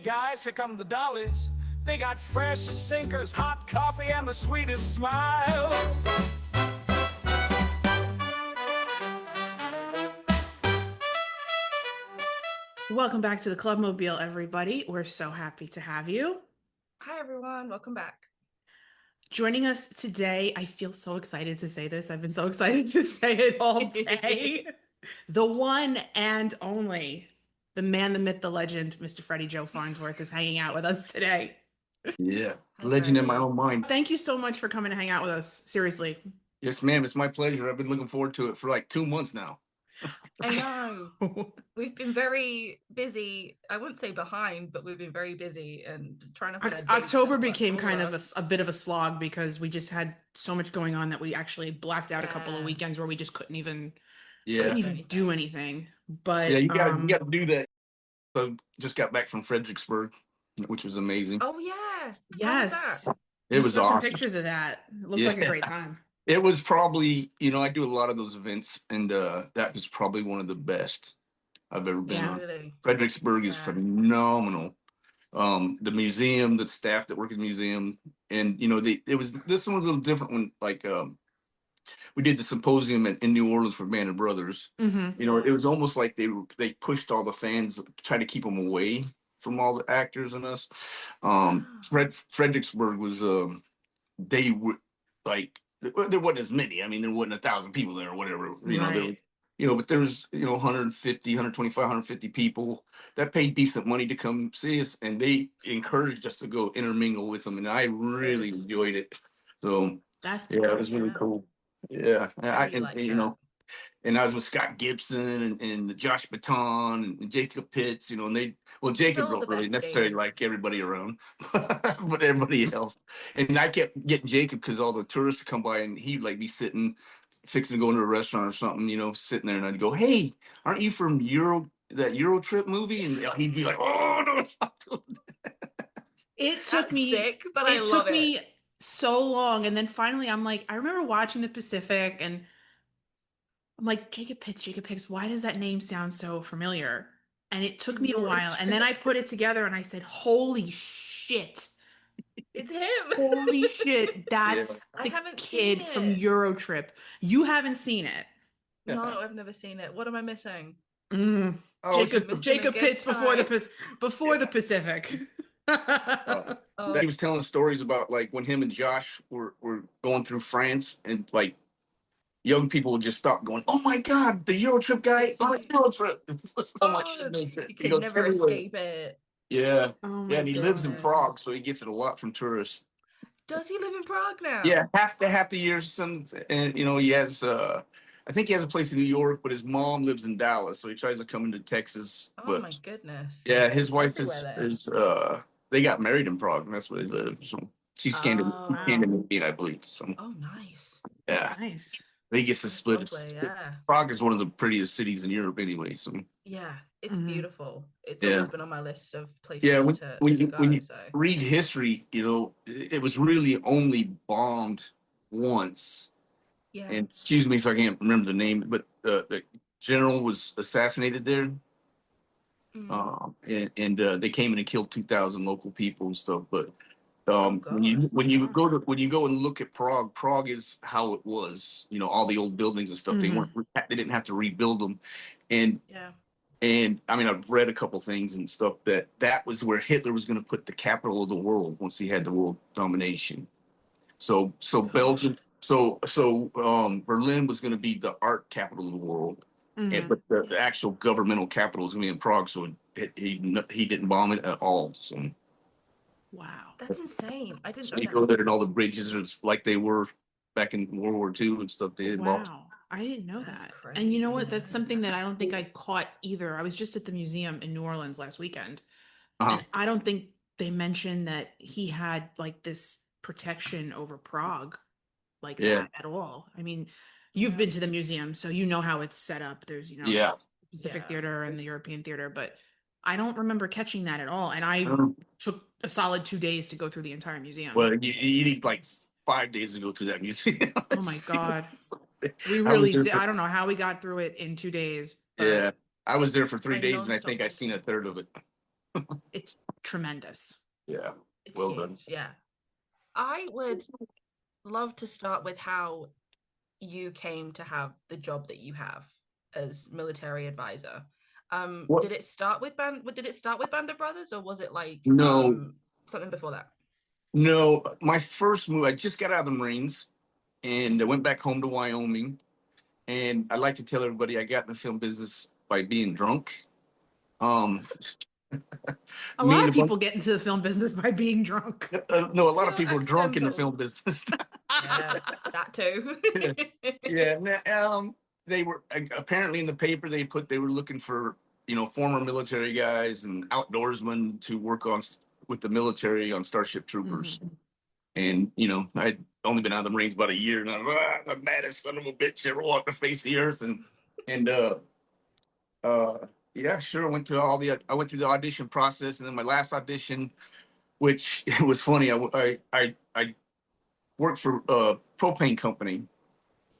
guys, here come the dollies. They got fresh sinkers, hot coffee, and the sweetest smile. Welcome back to the Clubmobile, everybody. We're so happy to have you. Hi, everyone. Welcome back. Joining us today, I feel so excited to say this. I've been so excited to say it all day. The one and only, the man, the myth, the legend, Mr. Freddie Joe Farnsworth is hanging out with us today. Yeah, legend in my own mind. Thank you so much for coming to hang out with us. Seriously. Yes, ma'am. It's my pleasure. I've been looking forward to it for like 2 months now. I know. We've been very busy. I wouldn't say behind, but we've been very busy and trying to find a date October that became works for kind all of us. a bit of a slog because we just had so much going on that we actually blacked out a couple of Yeah. weekends where we just couldn't even Yeah, do anything. But yeah, you got to do that. So just got back from Fredericksburg, which was amazing. Oh, yeah. yes, How was that? It was saw some awesome. pictures of that. It looked Yeah. like a great time. It was probably, I do a lot of those events, and that was probably one of the best I've ever been on. Really? Fredericksburg is Yeah. phenomenal. The museum, the staff that work in the museum, and this one was a little different when we did the symposium in New Orleans for Band of Brothers. Mm-hmm. It was almost like they pushed all the fans, try to keep them away from all the actors and us. Fredericksburg was they were like there wasn't as many. I mean, there wasn't 1,000 people there or whatever. Right. But there's 150, 125, 150 people that paid decent money to come see us, and they encouraged us to go intermingle with them, and I really enjoyed it. So That's yeah, it was really awesome. cool. Yeah, I really like that. and I was with Scott Gibson and Josh Baton and Jacob Pitts, and Jacob Still don't the really best necessarily days. like everybody around, but everybody else. And I kept getting Jacob because all the tourists would come by and he'd like be sitting, fixing to go into a restaurant or something, sitting there, and I'd go, "Hey, aren't you from that Euro Trip movie?" And he'd be like, "Oh no, stop doing that." It took That's me sick, but I love it. so long, and then finally I'm like, I remember watching the Pacific and I'm like, Jacob Pitts, why does that name sound so familiar? And it took me a Euro while, and then I put it together and I said, holy shit. It's him. Holy shit, that's I the haven't kid seen from it. Eurotrip. You haven't seen it. No, I've never seen it. What am I missing? Mm. Oh, it's just Missing a Jacob good Pitts before time. the Pacific. He was telling stories about like when him and Josh were going through France, and like young people would just stop going, "Oh my God, the Euro Trip guy! Oh, Euro Trip!" It's so much. You He can goes never everywhere. escape it. Yeah, Oh yeah, my and he lives in goodness. Prague, so he gets it a lot from tourists. Does he live in Prague now? Yeah, half the year, and he has. I think he has a place in New York, but his mom lives in Dallas, so he tries to come into Texas. Oh my But goodness. yeah, his wife Everywhere there. is they got married in Prague, and that's where they live. So she's Oh, Scandinavian, I believe. So oh, nice. yeah, Nice. he gets to That's split. lovely, yeah. Prague is one of the prettiest cities in Europe, anyway. So Yeah, it's beautiful. It's yeah, always been on my list of yeah. places to When go. you So read history, it was really only bombed once. yeah. And excuse me if I can't remember the name, but the general was assassinated there. And they came in and killed 2,000 local people and stuff. But when you go and look at Prague is how it was. All the old buildings and stuff. They didn't have to rebuild them. And Yeah. and I mean, I've read a couple things and stuff that was where Hitler was going to put the capital of the world once he had the world domination. So Belgium, Berlin was going to be the art capital of the world, but the actual governmental capital was going to be in Prague. So he didn't bomb it at all. So Wow. That's insane. I didn't so know you that. go there and all the bridges are like they were back in World War II and stuff. They had bombed. Wow. I didn't know That's that. crazy. And you know what? That's something that I don't think I caught either. I was just at the museum in New Orleans last weekend. And I don't think they mentioned that he had like this protection over Prague like that at all. I mean, you've been to the museum, so you know how it's set up. There's, the Pacific Theater and the European Theater, but I don't remember catching that at all. And I took a solid 2 days to go through the entire museum. Well, you need like 5 days to go to that museum. Oh my God. We I was really there did. for- I don't know how we got through it in 2 days. But Yeah, I was there for 3 Like days, and I nonstop. think I've seen a third of it. it's tremendous. Yeah. It's Well huge. done. Yeah. I would love to start with how you came to have the job that you have as military advisor. What? Did it start with Band of Brothers, or was it like No, something before that? no. My first move, I just got out of the Marines and I went back home to Wyoming. And I like to tell everybody I got in the film business by being drunk. Um, A me lot and of a bunch. people get into the film business by being drunk. No, a lot of Well, people are drunk in the accidental. film business. Yeah, that too. Yeah. They were apparently in the paper. They were looking for former military guys and outdoorsmen to work on with the military on Starship Troopers. And I'd only been out of the Marines about a year, and I'm the baddest son of a bitch ever walked the face of the earth. And yeah, sure. I went through the audition process, and then my last audition, which it was funny. I worked for a propane company,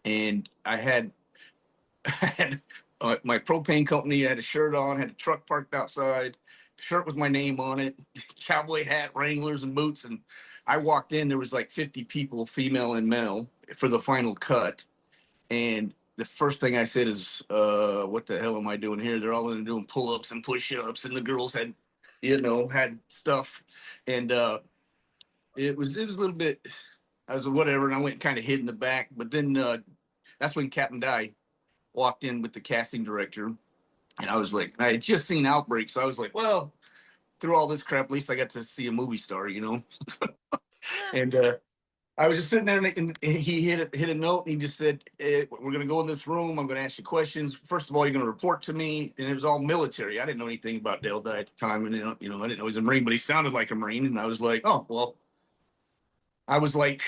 and I had my propane company. I had a shirt on, had a truck parked outside, shirt with my name on it, cowboy hat, Wranglers, and boots. And I walked in. There was like 50 people, female and male, for the final cut. And the first thing I said is, "What the hell am I doing here?" They're all in doing pull-ups and push-ups, and the girls had stuff, and it was a little bit. I was whatever, and I went kind of hid in the back. But then that's when Captain Dye walked in with the casting director, and I was like, I had just seen Outbreak, so I was like, well, through all this crap, at least I got to see a movie star. Yeah. And I was just sitting there, and he hit a note, and he just said, "We're going to go in this room. I'm going to ask you questions. First of all, you're going to report to me." And it was all military. I didn't know anything about Dale Dye at the time, and I didn't know he was a Marine, but he sounded like a Marine, and I was like, "Oh well." I was like,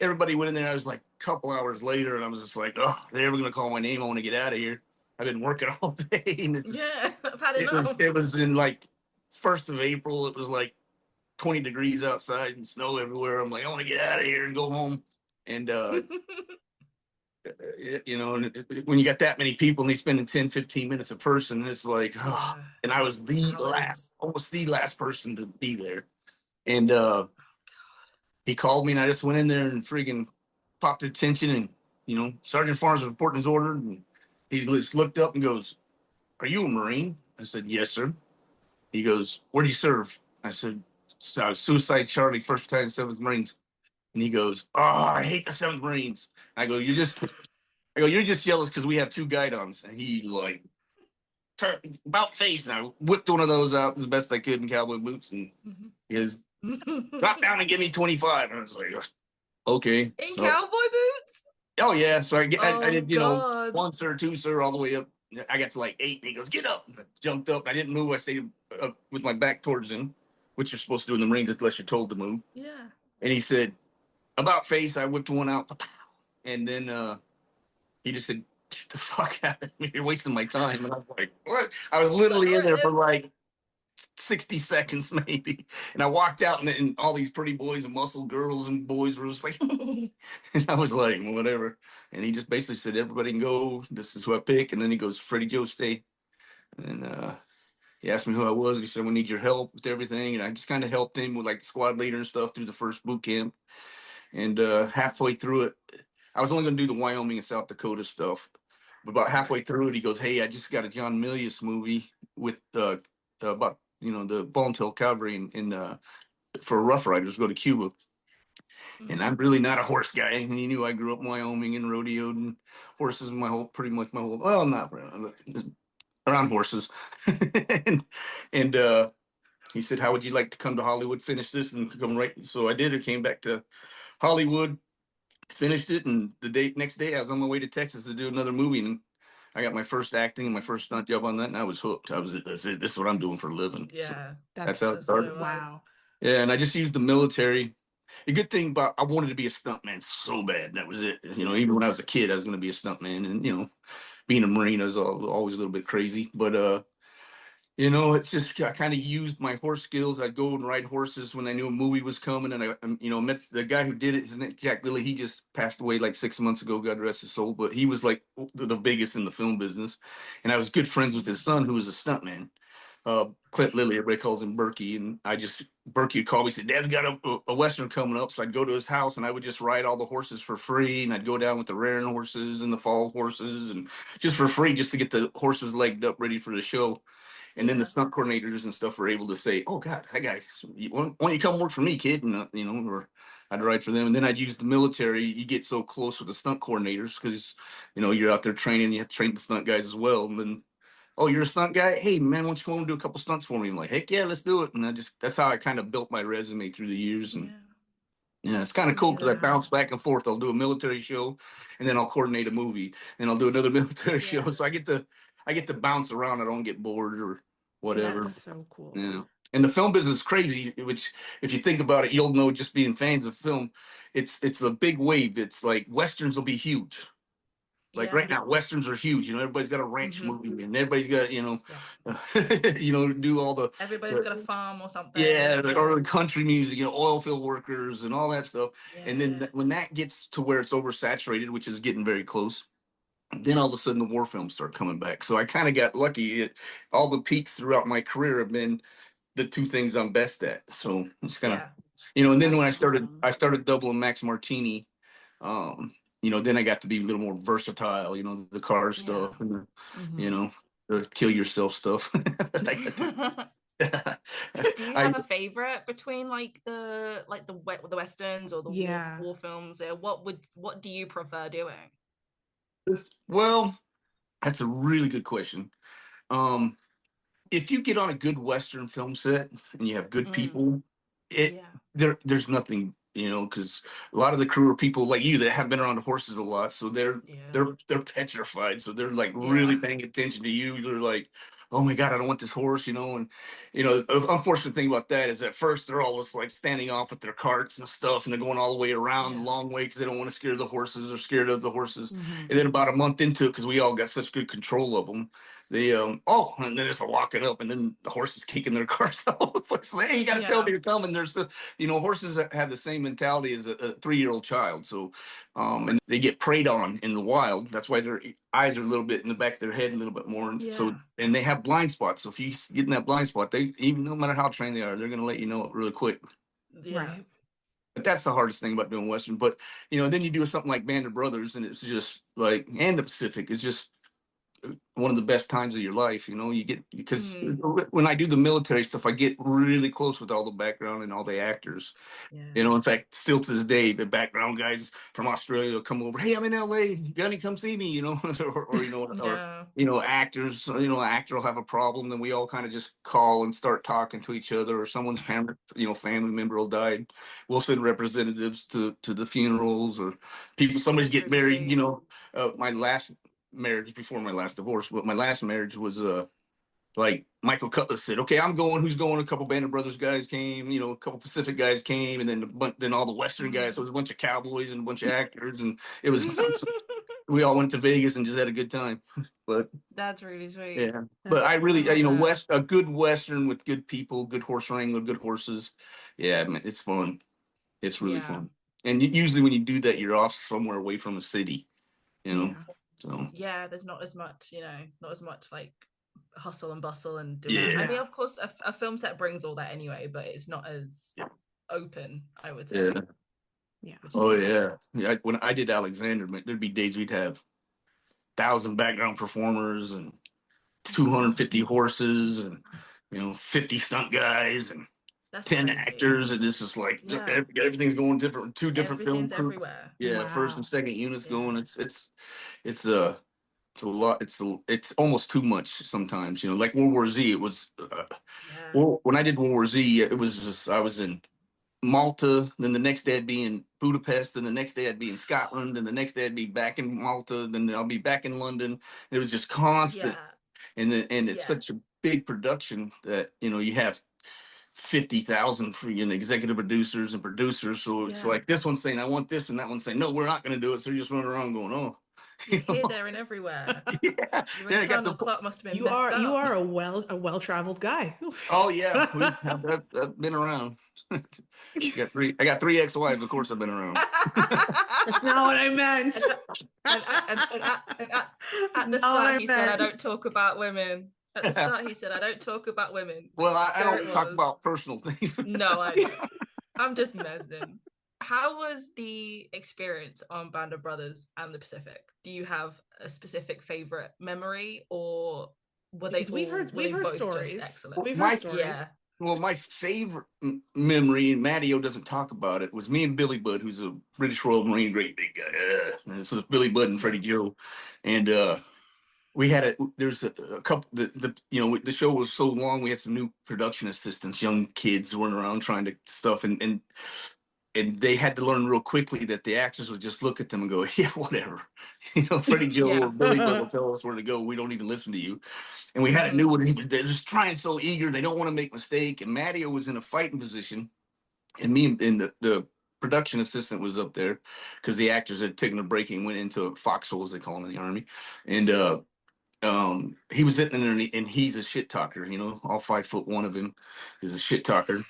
everybody went in there. I was like, a couple hours later, and I was just like, "Oh, they're ever going to call my name? I want to get out of here. I've been working all day." And Yeah, I've had it was enough. it was in like 1st of April. It was like 20 degrees outside and snow everywhere. I'm like, I want to get out of here and go home. And when you got that many people and they spending 10, 15 minutes a person, it's like, oh. Yeah. And I was Hours. almost the last person to be there. And he called me, and I just went in there and freaking popped attention. And Sergeant Farnsworth reporting his order, and he just looked up and goes, "Are you a Marine?" I said, "Yes, sir." He goes, "Where do you serve?" I said, "Suicide Charlie, 1st Battalion, 7th Marines." And he goes, "Oh, I hate the 7th Marines." I go, "You're just jealous because we have 2 guidons." And he like turned about face, and I whipped one of those out as best I could in cowboy boots, and he goes, "Drop down and give me 25." And I was like, "Okay." In So, cowboy boots? oh yeah. So I Oh did, God. 1 sir, 2 sir, all the way up. I got to like 8, and he goes, "Get up." I jumped up. I didn't move. I stayed up with my back towards him, which you're supposed to do in the Marines unless you're told to move. Yeah. And he said, "About face." I whipped one out, and then he just said, "Get the fuck out of here. You're wasting my time." And I was like, "What?" I was Like, literally all in right there for then. like 60 seconds maybe. And I walked out, and all these pretty boys and muscle girls and boys were just like, and I was like, whatever. And he just basically said, "Everybody can go. This is who I pick." And then he goes, "Freddie Joe, stay." And he asked me who I was. He said, "We need your help with everything." And I just kind of helped him with like the squad leader and stuff through the first boot camp. And halfway through it, I was only going to do the Wyoming and South Dakota stuff. But about halfway through it, he goes, "Hey, I just got a John Milius movie with about the Volunteer Cavalry for Rough Riders go to Cuba." And I'm really not a horse guy. And he knew I grew up in Wyoming and rodeoed and horses pretty much my whole, well, not around horses. and he said, "How would you like to come to Hollywood, finish this, and come right?" So I did. I came back to Hollywood, finished it, and next day I was on my way to Texas to do another movie, and I got my first acting and my first stunt job on that, and I was hooked. This is what I'm doing for a living. So Yeah. that's how it That's what started. it was. Wow. Yeah, and I just used the military. The good thing about I wanted to be a stuntman so bad. That was it. Even when I was a kid, I was going to be a stuntman, and being a Marine, I was always a little bit crazy, but it's just I kind of used my horse skills. I'd go and ride horses when I knew a movie was coming, and I met the guy who did it. His name Jack Lilly. He just passed away like 6 months ago. God rest his soul. But he was like the biggest in the film business, and I was good friends with his son, who was a stuntman. Clint Lilly, everybody calls him Berkey, and Berkey would call me, said, Dad's got a Western coming up. So I'd go to his house and I would just ride all the horses for free. And I'd go down with the rearing horses and the fall horses and just for free, just to get the horses legged up ready for the show. And then the stunt coordinators and stuff were able to say, "Oh God, that guy, why don't you come work for me, kid?" And or I'd ride for them. And then I'd use the military. You get so close with the stunt coordinators because you're out there training. You have to train the stunt guys as well. And then, oh, you're a stunt guy? Hey man, why don't you come and do a couple stunts for me? I'm like, heck yeah, let's do it. And that's how I kind of built my resume through the years. And yeah, it's kind of cool because I bounce back and forth. I'll do a military show, and then I'll coordinate a movie, and I'll do another military show. So I get to bounce around. I don't get bored or whatever. That's so cool. Yeah. And the film business is crazy, which if you think about it, you'll know just being fans of film, it's a big wave. It's like Westerns will be huge. Like right now, Westerns are huge. Everybody's got a ranch movie and everybody's got, do all the. Everybody's got a farm or something. Yeah, or the country music, oil field workers and all that stuff. Yeah. And then when that gets to where it's oversaturated, which is getting very close, then all of a sudden the war films start coming back. So I kind of got lucky. All the peaks throughout my career have been the two things I'm best at. So it's kind of, and then when I started doubling Max Martini, then I got to be a little more versatile, the car stuff and the kill yourself stuff. Do you have a favorite between like the Westerns or the war films? What do you prefer doing? Well, that's a really good question. If you get on a good Western film set and you have good people, there's nothing, because a lot of the crew are people like you that have been around the horses a lot, so they're petrified, so they're like really paying attention to you. They're like, oh my God, I don't want this horse, and the unfortunate thing about that is at first they're all just like standing off with their carts and stuff, and they're going all the way around the long way because they don't want to scare the horses or scared of the horses. And then about a month into it, because we all got such good control of them, they and then it's a walking up, and then the horses kicking their cars out. It's like, hey, you got to tell me you're coming. There's horses that have the same mentality as a 3-year-old child. So, and they get preyed on in the wild. That's why their eyes are a little bit in the back of their head, a little bit more. So, and they have blind spots. So if you get in that blind spot, no matter how trained they are, they're going to let you know it really quick. Right. But that's the hardest thing about doing Western. But, then you do something like Band of Brothers, and it's just like, and the Pacific is just one of the best times of your life. You get, because when I do the military stuff, I get really close with all the background and all the actors. In fact, still to this day, the background guys from Australia will come over, hey, I'm in LA, Gunny, come see me, or actors, actor will have a problem, then we all kind of just call and start talking to each other, or someone's parent, family member will die. We'll send representatives to the funerals, or somebody's getting married. My last marriage before my last divorce, but my last marriage was like Michael Cutlass said, okay, I'm going, who's going? A couple Band of Brothers guys came, a couple Pacific guys came, and then all the Western guys. So it was a bunch of cowboys and a bunch of actors, and it was we all went to Vegas and just had a good time. But that's really sweet. Yeah. But I really, a good Western with good people, good horse wrangler, good horses. Yeah, man, it's fun. It's really fun. And usually when you do that, you're off somewhere away from a city, So there's not as much, like hustle and bustle and demand. I mean, of course, a film set brings all that anyway, but it's not as open, I would say. Yeah. When I did Alexander, there'd be days we'd have 1,000 background performers and 250 horses and 50 stunt guys and that's 10 crazy. Actors, and this is like everything's going different. 2 different film crews. Everywhere. Yeah, first and second units going. It's a lot. It's almost too much sometimes. Like World War Z. It was when I did World War Z, it was just I was in Malta. Then the next day I'd be in Budapest. Then the next day I'd be in Scotland. Then the next day I'd be back in Malta. Then I'll be back in London. It was just constant. And it's such a big production that you have 50,000 for executive producers and producers. So it's like this one's saying I want this, and that one's saying no, we're not going to do it. So you're just running around going, oh. Here, there, and everywhere. Your internal clock must have been you are a well-traveled guy. Oh yeah, I've been around. I got 3 ex-wives. Of course, I've been around. That's not what I meant. And at the start, he said, "I don't talk about women." At the start, he said, "I don't talk about women." Well, I There it don't talk was. about personal things. No, I know. I'm just messing. How was the experience on Band of Brothers and the Pacific? Do you have a specific favorite memory, or were they Because we've all heard were they both stories. just excellent? We've heard My stories. Yeah. Well, my favorite memory, and Matty-O doesn't talk about it, was me and Billy Budd, who's a British Royal Marine, great big guy. And this was Billy Budd and Freddie Joe, and we had there's a couple. The show was so long. We had some new production assistants, young kids running around trying to stuff, and they had to learn real quickly that the actors would just look at them and go, yeah, whatever. Freddie Joe Yeah. or Billy Budd will tell us where to go. We don't even listen to you. And we had a new one. They're just trying so eager. They don't want to make a mistake. And Matty-O was in a fighting position. And me and the production assistant was up there because the actors had taken a break and went into a foxhole, as they call them in the Army. And he was sitting there, and he's a shit talker, all 5'1" of him is a shit talker.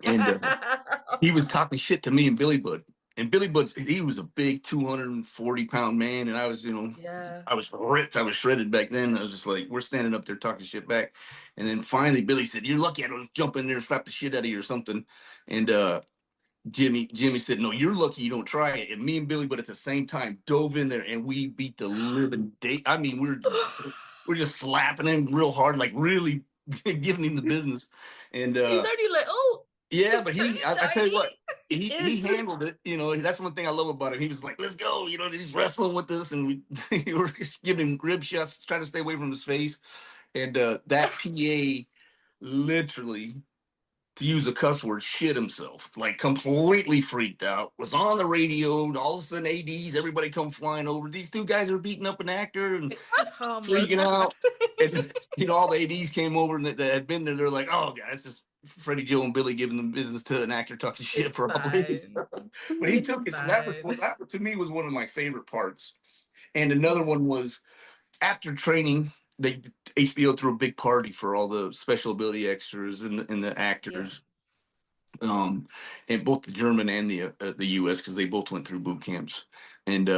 And he was talking shit to me and Billy Budd. And Billy Budd, he was a big 240-pound man. And I was, Yeah. I was ripped. I was shredded back then. I was just like, we're standing up there talking shit back. And then finally Billy said, you're lucky I don't jump in there and slap the shit out of you or something. And Jimmy said, no, you're lucky you don't try it. And me and Billy Budd at the same time dove in there, and we beat the living day. I mean, we're just slapping him real hard, like really giving him the business. And He's only little. yeah, but I tell you what, he It's- handled it. That's one thing I love about him. He was like, let's go. He's wrestling with us, and we were just giving him rib shots, trying to stay away from his face. And that PA literally, to use a cuss word, shit himself, like completely freaked out, was on the radio. All of a sudden, ADs, everybody come flying over. These two guys are beating up an actor and It's just harmless. freaking out. And all the ADs came over and that had been there. They're like, oh, guys, just Freddie Joe and Billy giving them business to an actor talking shit It's for all days. fine. But he It's took it. fine. That to me was one of my favorite parts. And another one was after training, HBO threw a big party for all the special ability extras and the actors. And both the German and the US, because they both went through boot camps. And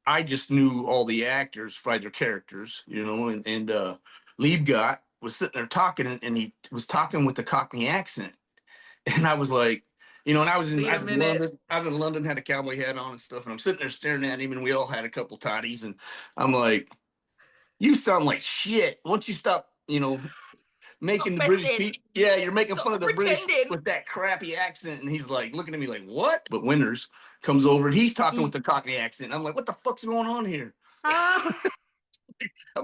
I just knew all the actors by their characters, and Liebgott was sitting there talking, and he was talking with the Cockney accent. And I was like, and I was in London, had a cowboy hat on and stuff, and I'm sitting there staring at him, and we all had a couple toddies, and I'm like, you sound like shit. Once you stop, making the British people, yeah, you're making fun of the British with that crappy accent. And he's like looking at me like, what? But Winters comes over and he's talking with the Cockney accent. I'm like, what the fuck's going on here? I'm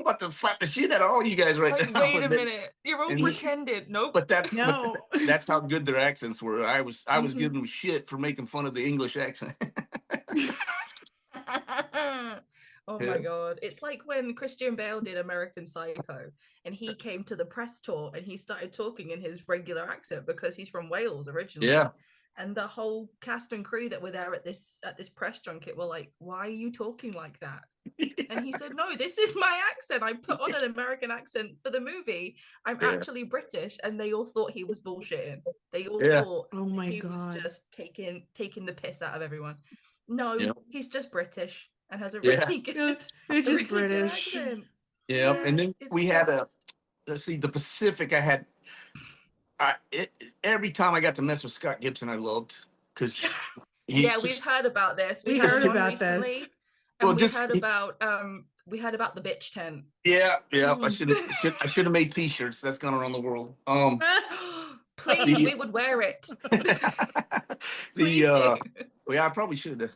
about to slap the shit out of all you guys right now. Wait a minute, you're all pretending. Nope. But No. that's how good their accents were. I was giving them shit for making fun of the English accent. Oh my god. It's like when Christian Bale did American Psycho and he came to the press tour and he started talking in his regular accent because he's from Wales originally. Yeah. And the whole cast and crew that were there at this press junket were like, why are you talking like that? And he said, no, this is my accent. I put on an American accent for the movie. I'm actually British. And they all thought he was bullshitting. They all thought he was just taking the piss out of everyone. No, he's just British and has a really good, it's just British. accent. Yeah, and then we had the Pacific. I had every time I got to mess with Scott Gibson, I loved, because we've heard about this. We heard about this. And we heard about the bitch tent. Yeah. I should have made T-shirts. That's gone around the world. Please, we would wear it. I probably should have.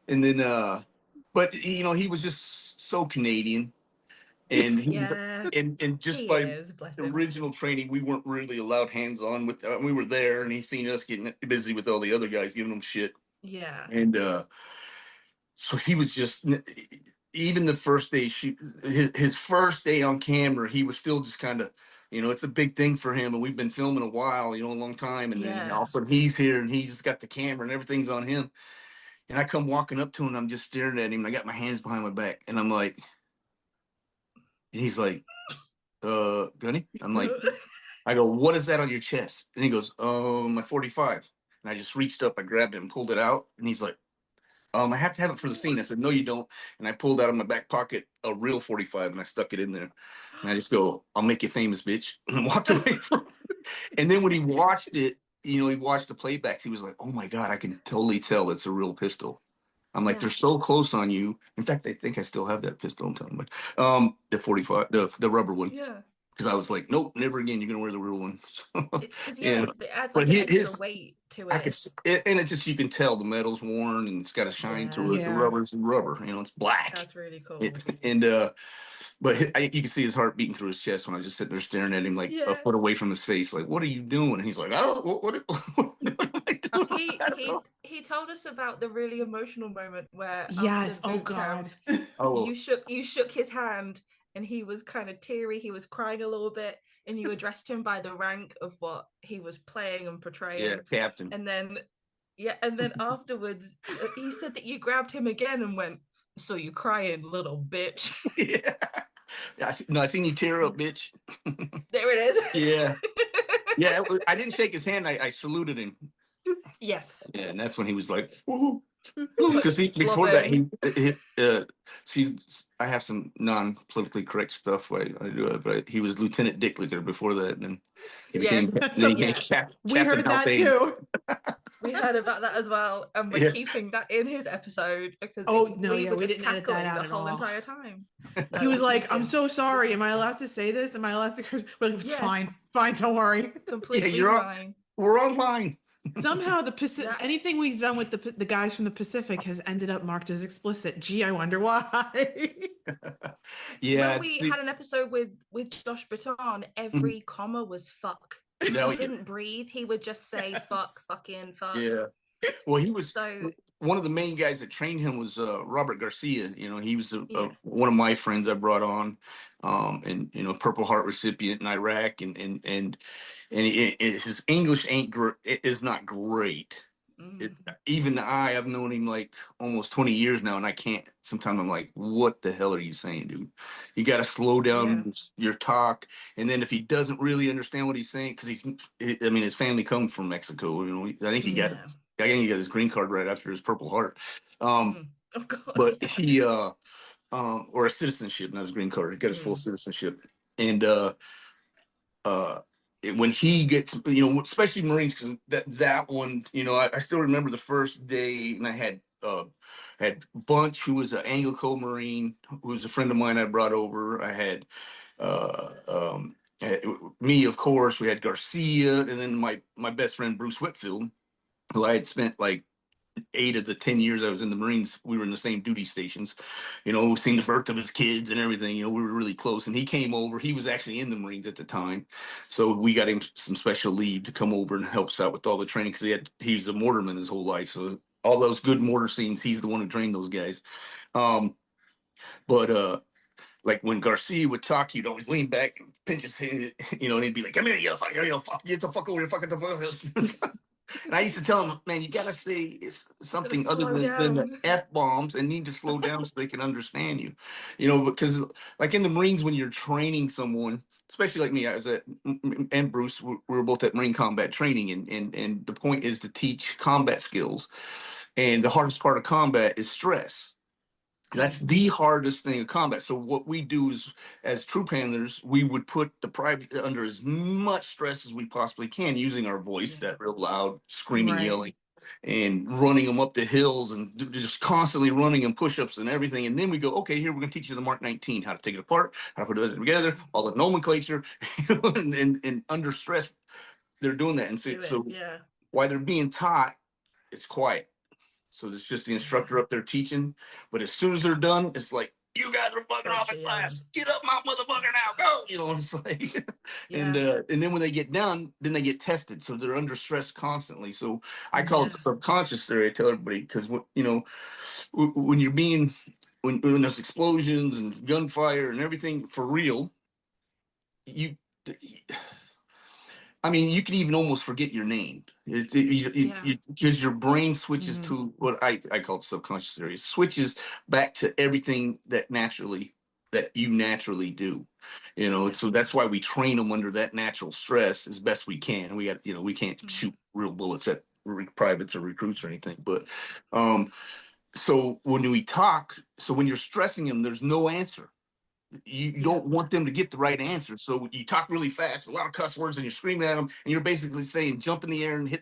And then, but he was just so Canadian, and and just by the original training, we weren't really allowed hands-on with. We were there, and he seen us getting busy with all the other guys, giving them shit. Yeah. And so he was just, even the first day his first day on camera, he was still just kind of, it's a big thing for him, and we've been filming a while, a long time, and then all of a sudden he's here and he's just got the camera and everything's on him. And I come walking up to him, and I'm just staring at him, and I got my hands behind my back, and I'm like, and he's like, Gunny? I'm like, I go, what is that on your chest? And he goes, my 45. And I just reached up, I grabbed it and pulled it out, and he's like, I have to have it for the scene. I said, no, you don't. And I pulled out of my back pocket a real 45 and I stuck it in there. And I just go, I'll make you famous, bitch. And walked away from it. And then when he watched it, he watched the playbacks. He was like, oh my God, I can totally tell it's a real pistol. I'm like, Yeah. they're so close on you. In fact, I think I still have that pistol. I'm telling you, the 45, the rubber one. Yeah. Because I was like, nope, never again. You're gonna wear the real one. Because Yeah. it adds But like an extra his, weight to I it. could, and it just, you can tell the metal's worn and it's got a shine to it. The Yeah. rubber's rubber, it's black. That's really cool. And but you can see his heart beating through his chest when I was just sitting there staring at him like a foot away from his face, like, what are you doing? And he's like, oh, what am I doing? He told us about the really emotional moment where Yes. after Oh boot camp, God. you shook his hand and he was kind of teary, he was crying a little bit, and you addressed him by the rank of what he was playing and portraying. Yeah, captain. And then afterwards he said that you grabbed him again and went, so you crying, little bitch. Yeah. I seen you tear up, bitch. There it is. Yeah. Yeah, I didn't shake his hand. I saluted him. Yes. Yeah, and that's when he was like, because before that I have some non-politically correct stuff. I do it, but he was Lieutenant Dick Licker before that, and then he became Captain. We heard that Haldane. too. We heard about that as well, and we're keeping that in his episode because we didn't edit that out the whole entire time. No, he was like, "I'm so sorry. Am I allowed to say this? Am I allowed to?" But it's fine. Don't worry. Completely fine. We're online. Somehow anything we've done with the guys from the Pacific has ended up marked as explicit. Gee, I wonder why. Yeah. When we had an episode with Josh Baton, every comma was fuck. No, he didn't breathe. He would just say fuck, fucking fuck. Yeah. Well, he was one of the main guys that trained him was Robert Garcia. He was one of my friends I brought on, and Purple Heart recipient in Iraq, and his English is not great. Even I've known him like almost 20 years now, and I can't. Sometimes I'm like, what the hell are you saying, dude? You got to slow down your talk. And then if he doesn't really understand what he's saying, because his family comes from Mexico. I think he got his green card right after his Purple Heart. But he or a citizenship, not his green card. He got his full citizenship, and when he gets, especially Marines, because that one, I still remember the first day, and I had Bunch, who was an Anglo Marine, who was a friend of mine I brought over. I had me, of course. We had Garcia, and then my best friend Bruce Whitfield, who I had spent like 8 of the 10 years I was in the Marines. We were in the same duty stations, seen the birth of his kids and everything. We were really close. And he came over. He was actually in the Marines at the time, so we got him some special leave to come over and help us out with all the training, because he was a mortarman his whole life. So all those good mortar scenes, he's the one who trained those guys. But like when Garcia would talk, he'd always lean back and pinch his head, and he'd be like, "Come here, you fuck, get the fuck over here, fucking the fuck." And I used to tell him, man, you gotta say something other than the F-bombs, and need to slow down so they can understand you. Because like in the Marines, when you're training someone, especially like me, I was and Bruce, we were both at Marine combat training, and the point is to teach combat skills. And the hardest part of combat is stress. That's the hardest thing in combat. So what we do is, as troop handlers, we would put the private under as much stress as we possibly can, using our voice, that real loud, screaming, yelling, and running them up the hills, and just constantly running them push-ups and everything. And then we go, okay, here we're going to teach you the Mark 19, how to take it apart, how to put it together, all the nomenclature, and under stress, they're doing that. And so while they're being taught, it's quiet. So it's just the instructor up there teaching. But as soon as they're done, it's like, you guys are fucking off in class. Get up, my motherfucker, now. Go. It's like, and then when they get done, then they get tested. So they're under stress constantly. So I call it the subconscious theory. I tell everybody, because, when you're when there's explosions and gunfire and everything for real, you could even almost forget your name. Because your brain switches to what I call subconscious theory. It switches back to everything that you naturally do. So that's why we train them under that natural stress as best we can. We got, we can't shoot real bullets at privates or recruits or anything, but so when we talk, so when you're stressing them, there's no answer. You don't want them to get the right answer. So you talk really fast, a lot of cuss words, and you're screaming at them, and you're basically saying, jump in the air and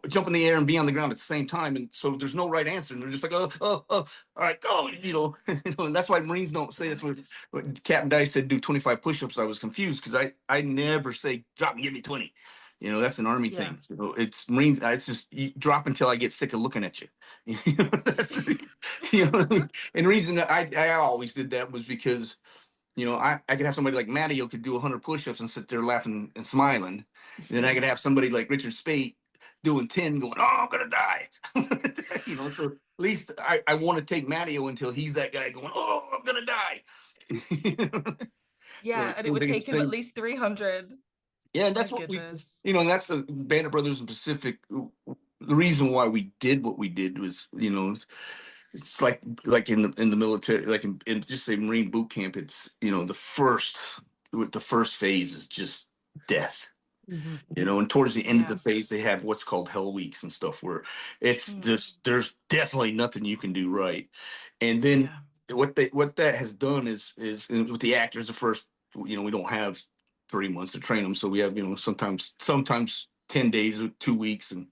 jump in the air and be on the ground at the same time. And so there's no right answer. And they're just like, all right, go, and that's why Marines don't say this. When Captain Dice said do 25 push-ups, I was confused because I never say drop and give me 20. That's an Army thing. So it's Marines. It's just you drop until I get sick of looking at you. That's, and the reason that I always did that was because I could have somebody like Matteo could do 100 push-ups and sit there laughing and smiling. And then I could have somebody like Richard Speight doing 10 going, oh, I'm going to die. So at least I want to take Matteo until he's that guy going, oh, I'm going to die. Yeah, and it would take him at least 300. Yeah, and that's what we, and that's a Band of Brothers in Pacific. The reason why we did what we did was, it's like in the military, like in just say Marine boot camp, it's the first phase is just death. And towards the end of the phase they have what's called hell weeks and stuff where it's just there's definitely nothing you can do right. And then what that has done is with the actors, the first we don't have 3 months to train them, so we have sometimes 10 days or 2 weeks, and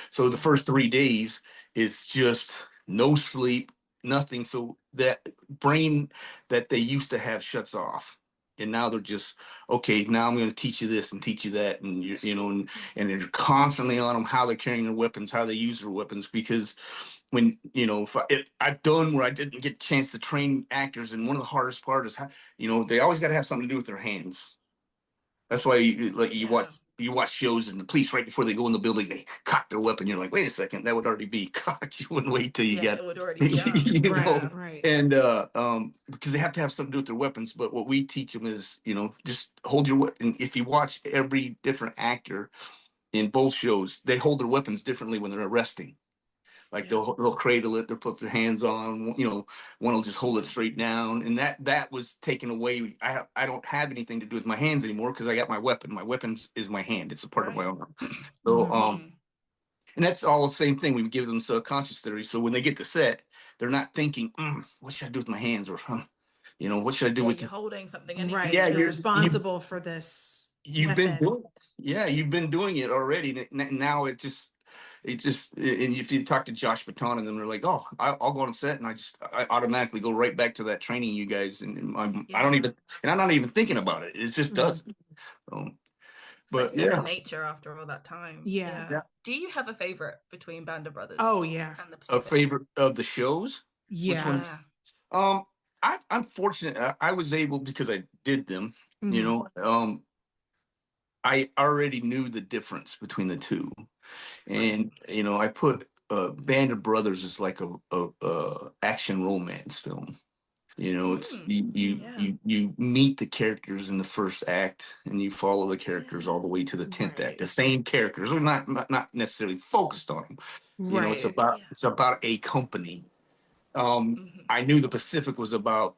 so the first 3 days is just no sleep, nothing. So that brain that they used to have shuts off. And now they're just, okay, now I'm going to teach you this and teach you that. And, and they're constantly on them, how they're carrying their weapons, how they use their weapons. Because when, I've done where I didn't get a chance to train actors. And one of the hardest part is, how, they always got to have something to do with their hands. That's why you watch shows and the police right before they go in the building, they cock their weapon. You're like, wait a second, that would already be cocked. You wouldn't wait till you got it would already be right. And because they have to have something to do with their weapons. But what we teach them is, just hold your weapon. If you watch every different actor in both shows, they hold their weapons differently when they're arresting. Like they'll cradle it, they'll put their hands on, one will just hold it straight down. And that was taken away. I don't have anything to do with my hands anymore because I got my weapon. My weapon is my hand. It's a part of my arm. So, and that's all the same thing. We give them subconscious theory. So when they get to set, they're not thinking, what should I do with my hands? Or, what should I do with you're holding something. Right. Yeah, you're responsible for this. You've been doing it. Yeah, you've been doing it already. Now and if you talk to Josh Baton and them, they're like, oh, I'll go on set and I automatically go right back to that training you guys. And I'm not even thinking about it. It just does. But second nature after all that time. Yeah. Do you have a favorite between Band of Brothers? Oh yeah. And the Pacific? A favorite of the shows? Yeah. I'm fortunate. I was able, because I did them, I already knew the difference between the two. And, I put Band of Brothers as like a action romance film. It's you meet the characters in the first act and you follow the characters all the way to the 10th act. The same characters are not necessarily focused on them. It's about a company. I knew the Pacific was about,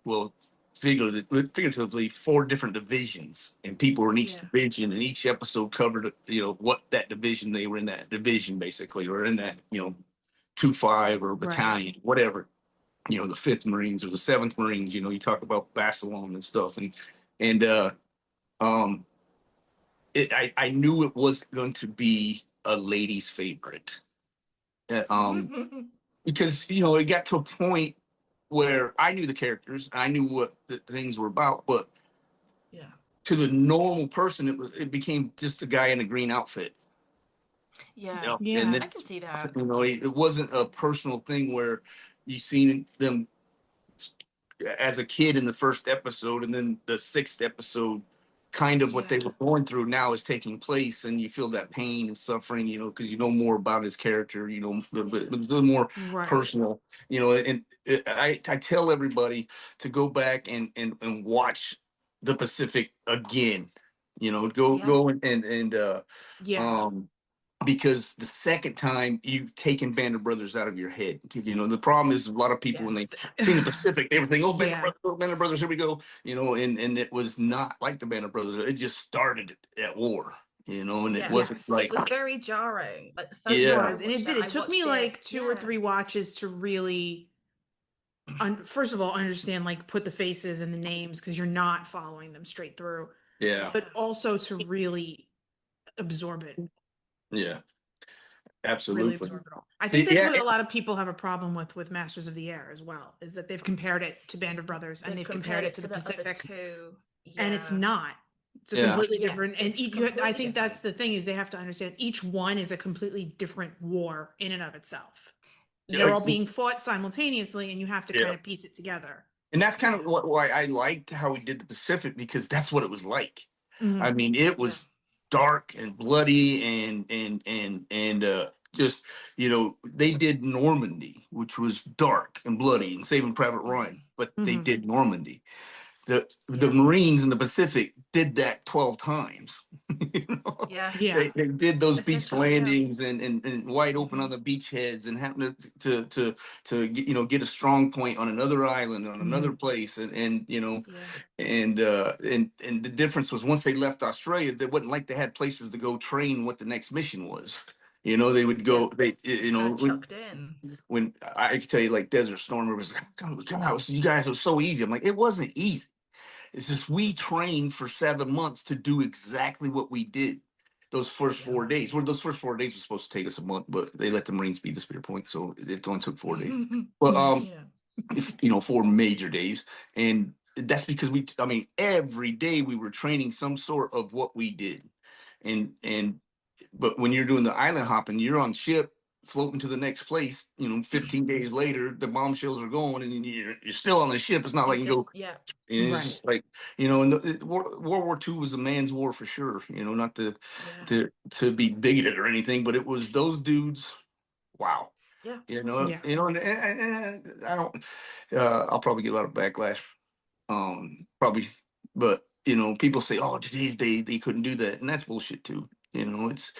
well, figuratively 4 different divisions, and people were in each division, and each episode covered what that division, they were in that division basically, or in that 2-5 or battalion, whatever, the 5th Marines or the 7th Marines. You talk about Barcelona and stuff, and I knew it was going to be a lady's favorite, because it got to a point where I knew the characters, I knew what the things were about, but to the normal person, it became just a guy in a green outfit. And then, I can see that. It wasn't a personal thing where you seen them as a kid in the first episode, and then the 6th episode, kind of what they were going through now is taking place, and you feel that pain and suffering, because you know more about his character, a little more personal, and I tell everybody to go back and watch the Pacific again, go and because the second time you've taken Band of Brothers out of your head. The problem is a lot of people when they seen the Pacific, they were thinking, oh, Band of Brothers, here we go. And it was not like the Band of Brothers. It just started at war. and it Yes. wasn't Yes. like, It was very jarring. Like the first It Yeah. time I was, and watched it did. It I took me watched like it- 2 or 3 watches to really, first of all, understand, like, put the faces and the names because you're not following them straight through, yeah, but also to really absorb it, yeah, really absolutely. absorb it all. I think that's Yeah, what a lot of people have a problem with Masters of the Air as well, is that they've compared it to Band of Brothers and they've compared it to the other Pacific, two. and it's Yeah. not. It's a Yeah. completely Yeah, different, and it's I completely think that's different. the thing, is they have to understand each one is a completely different war in and of itself. Yeah, They're like, all being fought simultaneously, and you have to Yeah. kind of piece it together. and that's kind of why I liked how we did the Pacific, because that's what it was like. Mhm. I mean, it was dark and bloody and just, they did Normandy, which was dark and bloody, and Saving Private Ryan, but they Mhm. did Normandy. The Yeah. Marines in the Pacific did that 12 times. Yeah. Yeah. They did those beach Essentially, yeah. landings and wide open on the beachheads, and having to get a strong point on another island, on another place, and Yeah. and the difference was, once they left Australia, they wasn't like they had places to go train what the next mission was. They would go. Yeah. They Just kind of chucked in. when I could tell you, like, Desert Storm, it was like, oh God, you guys are so easy. I'm like, it wasn't easy. It's just we trained for 7 months to do exactly what we did those first 4 days. Well, those first 4 days were supposed to take us a month, but they let the Marines beat the Spear Point, so it only took 4 days. But Yeah. 4 major days, and that's because I mean, every day we were training some sort of what we did, and but when you're doing the island hopping, you're on ship floating to the next place. 15 days later, the bombshells are going, and you're still on the ship. It's not like you go. Yeah. And it's Right. just like, and World War II was a man's war for sure. Not to Yeah. to be bigoted or anything, but it was those dudes. Wow. Yeah. Yeah. And I don't. I'll probably get a lot of backlash. Probably, but people say, "Oh, today's day they couldn't do that," and that's bullshit too. It's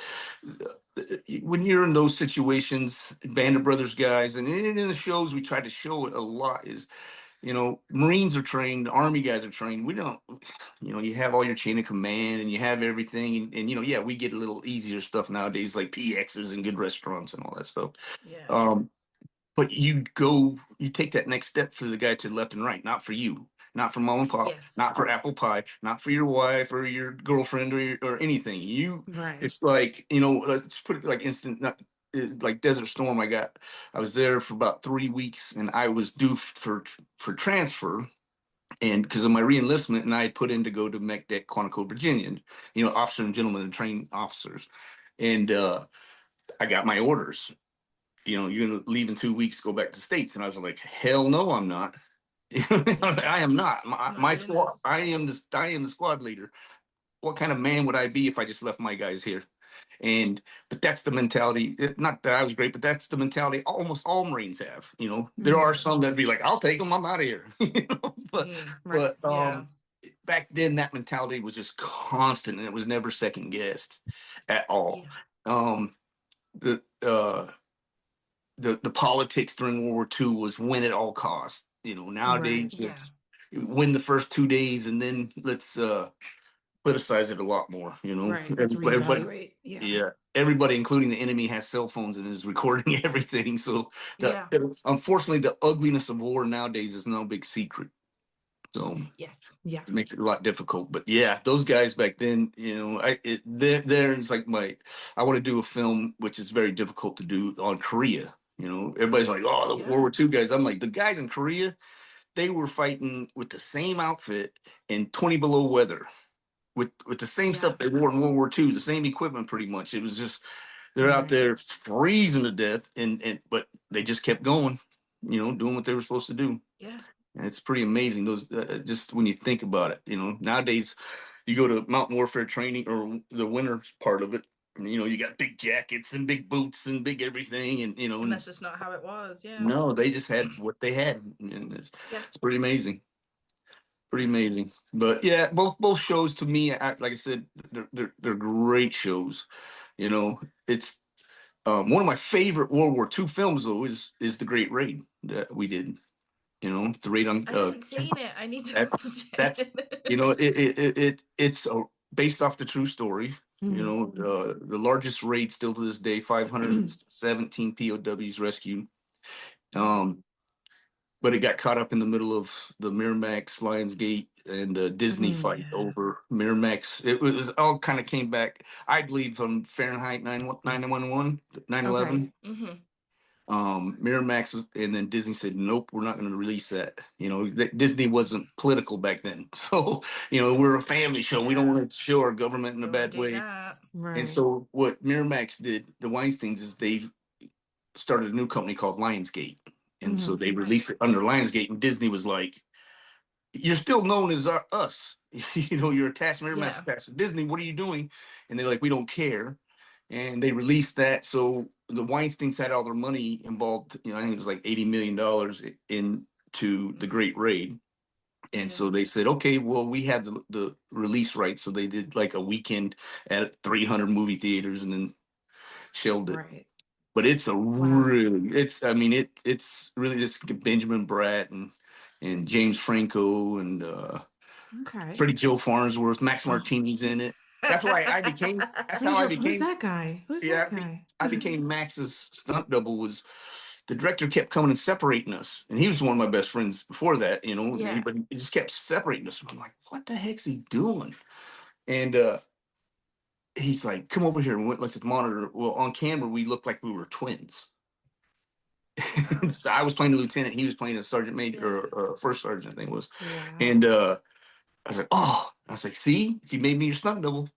when you're in those situations, Band of Brothers guys, and in the shows we try to show it a lot, is Marines are trained, Army guys are trained. We don't, you have all your chain of command and you have everything. And yeah, we get a little easier stuff nowadays, like PXs and good restaurants and all that stuff. Yeah. But you take that next step for the guy to the left and right, not for you, not for mom and pop, Yes. not for apple pie, not for your wife or your girlfriend or anything. Right. It's like, let's put it like like Desert Storm. I was there for about 3 weeks, and I was due for transfer, and because of my reenlistment, and I had put in to go to Mech Deck Quantico, Virginia, officer and gentlemen and trained officers, and I got my orders. You're gonna leave in 2 weeks, go back to the States, and I was like, hell no, I'm not. I am not. My squad. Goodness. I am the squad leader. What kind of man would I be if I just left my guys here? But that's the mentality. Not that I was great, but that's the mentality almost all Marines have. There are some that'd be like, "I'll take them. I'm out of here." But Right. Yeah. back then, that mentality was just constant, and it was never second guessed at all. The the politics during World War II was win at all costs. Nowadays Yeah. it's win the first 2 days, and then let's criticize it a lot more. Right. Let's Everybody, reevaluate. Yeah. yeah, everybody, including the enemy, has cell phones and is recording everything. So Yeah. unfortunately, the ugliness of war nowadays is no big secret. So Yes. Yeah. it makes it a lot difficult. But yeah, those guys back then, it's like I want to do a film, which is very difficult to do, on Korea. Everybody's like, oh, the Yeah. World War II guys. I'm like, the guys in Korea, they were fighting with the same outfit in 20 below weather, with the same stuff they wore in World War II, the same equipment pretty much. It was just, they're out there freezing to death, but they just kept going, doing what they were supposed to do. Yeah. And it's pretty amazing. Those just when you think about it, nowadays you go to mountain warfare training or the winter part of it, and you got big jackets and big boots and big everything, and And that's just not how it was. Yeah. no, they just had what they had, and it's pretty amazing. Pretty amazing. But yeah, both shows to me, like I said, they're great shows. It's one of my favorite World War II films though is The Great Raid that we did. The raid on. I haven't seen it. I need to watch That's it. it's based off the true story. The largest raid still to this day, 517 POWs rescued. But it got caught up in the middle of the Miramax Lionsgate and the Disney fight over Miramax. It was all kind of came back, I believe, from Fahrenheit 9/11, 9/11. Miramax was, and then Disney said, nope, we're not going to release that. Disney wasn't political back then. So, we're a family show. We don't want to show our government in a bad way. Right. And so what Miramax did, the Weinsteins, is they started a new company called Lionsgate. And so they released it under Lionsgate, and Disney was like, you're still known as us. You're attached, Miramax attached to Disney. What are you doing? And they're like, we don't care. And they released that. So the Weinsteins had all their money involved. I think it was like $80 million into the Great Raid. And so they said, okay, well, we have the release rights. So they did like a weekend at 300 movie theaters and then shelved it. Right. But it's it's really just Benjamin Bratt and James Franco and Freddie Joe Farnsworth, Max Martini's in it. That's why I became. That's how I became. Who's that guy? Who's that guy? I became Max's stunt double. Was the director kept coming and separating us, and he was one of my best friends before that. But he just kept separating us. I'm like, what the heck's he doing? And he's like, come over here, and went looked at the monitor. Well, on camera, we looked like we were twins. So I was playing the lieutenant. He was playing a sergeant major or first sergeant, I think it was. Yeah. And I was like, oh, I was like, see, if you made me your stunt double.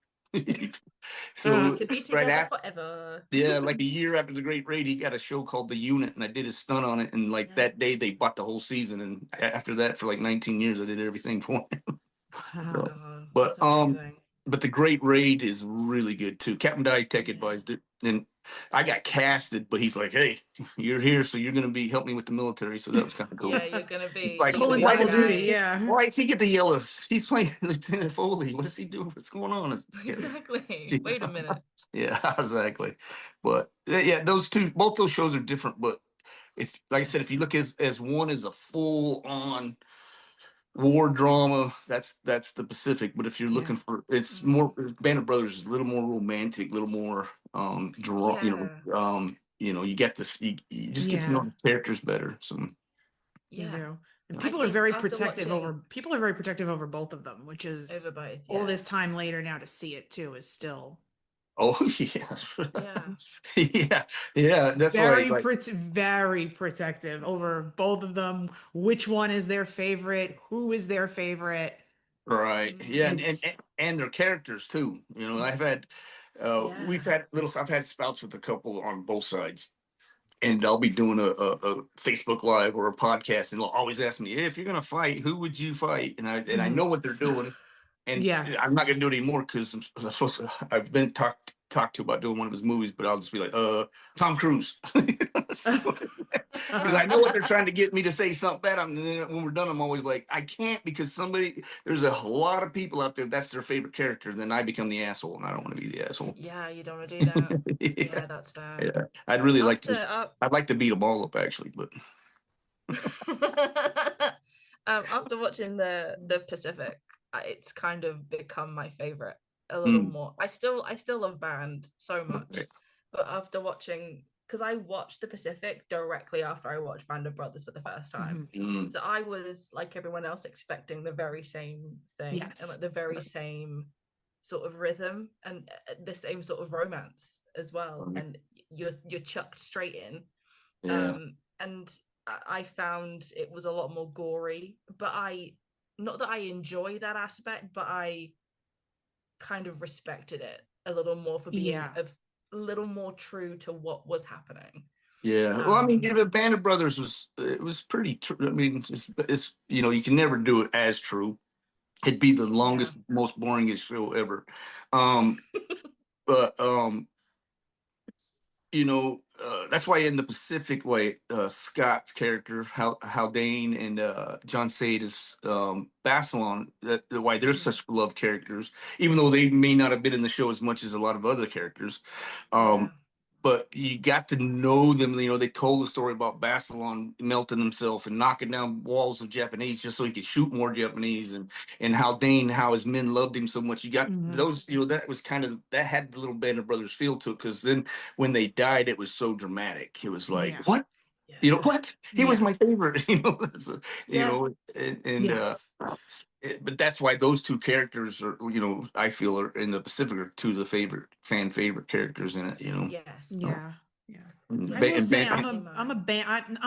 So could be together forever. Yeah, like a year after the Great Raid, he got a show called The Unit, and I did his stunt on it. And that day, they bought the whole season. And after that, for like 19 years, I did everything for him. But the Great Raid is really good too. Captain Tech advised it, and I got casted, but he's like, "Hey, you're here, so you're going to be helping me with the military." So that was kind of cool. Yeah, you're going to be like, pulling double duty. Yeah. Why does he get to yell us? He's playing Lieutenant Foley. What does he do? What's going on? Exactly. Wait a minute. Yeah, exactly. But both those shows are different. But like I said, if you look as one as a full on war drama, that's the Pacific. But if you're looking for, it's more, Band of Brothers is a little more romantic, a little more you get this, you just get to know the characters better. So you do. And people are very protective over both of them, which is all this time later now to see it too is still. Oh yeah. That's very very protective over both of them. Which one is their favorite? Who is their favorite? Right. Yeah, and their characters too. I've had I've had spouts with a couple on both sides. And I'll be doing a Facebook Live or a podcast, and they'll always ask me, hey, if you're gonna fight, who would you fight? And I know what they're doing. And I'm not gonna do it anymore because I've been talked to about doing one of his movies, but I'll just be like, Tom Cruise. Because I know what they're trying to get me to say something bad. And then when we're done, I'm always like, I can't, because there's a lot of people out there that's their favorite character. Then I become the asshole, and I don't want to be the asshole. Yeah, you don't want to do that. Yeah, that's fair. Yeah, I'd really like to. I'd like to beat them all up, actually, but. After watching the Pacific, it's kind of become my favorite a little more. I still love Band so much, but after watching, because I watched the Pacific directly after I watched Band of Brothers for the first time, so I was like everyone else expecting the very same thing and like the very same sort of rhythm and the same sort of romance as well, and you're chucked straight in. And I found it was a lot more gory, but not that I enjoy that aspect, but I kind of respected it a little more for being a little more true to what was happening. Yeah, well, I mean, the Band of Brothers was pretty true. I mean, it's you can never do it as true. It'd be the longest, most boringest show ever. But that's why in the Pacific way, Scott's character, Haldane, and John Sayda's Basilon, why they're such beloved characters, even though they may not have been in the show as much as a lot of other characters. but you got to know them. You know, they told the story about Basilan melting himself and knocking down walls of Japanese just so he could shoot more Japanese, and how his men loved him so much. You got those, you know, that was kind of, that had the little Band of Brothers feel to it, because then when they died, it was so dramatic. It was like, what? You know what? He was my favorite. You know, you know, Yes. but that's why those two characters are, you know, I feel are in the Pacific are two of the fan favorite characters in it. You know. Yes. Yeah. Yeah. Yeah, I will And say Ben- I'm a band.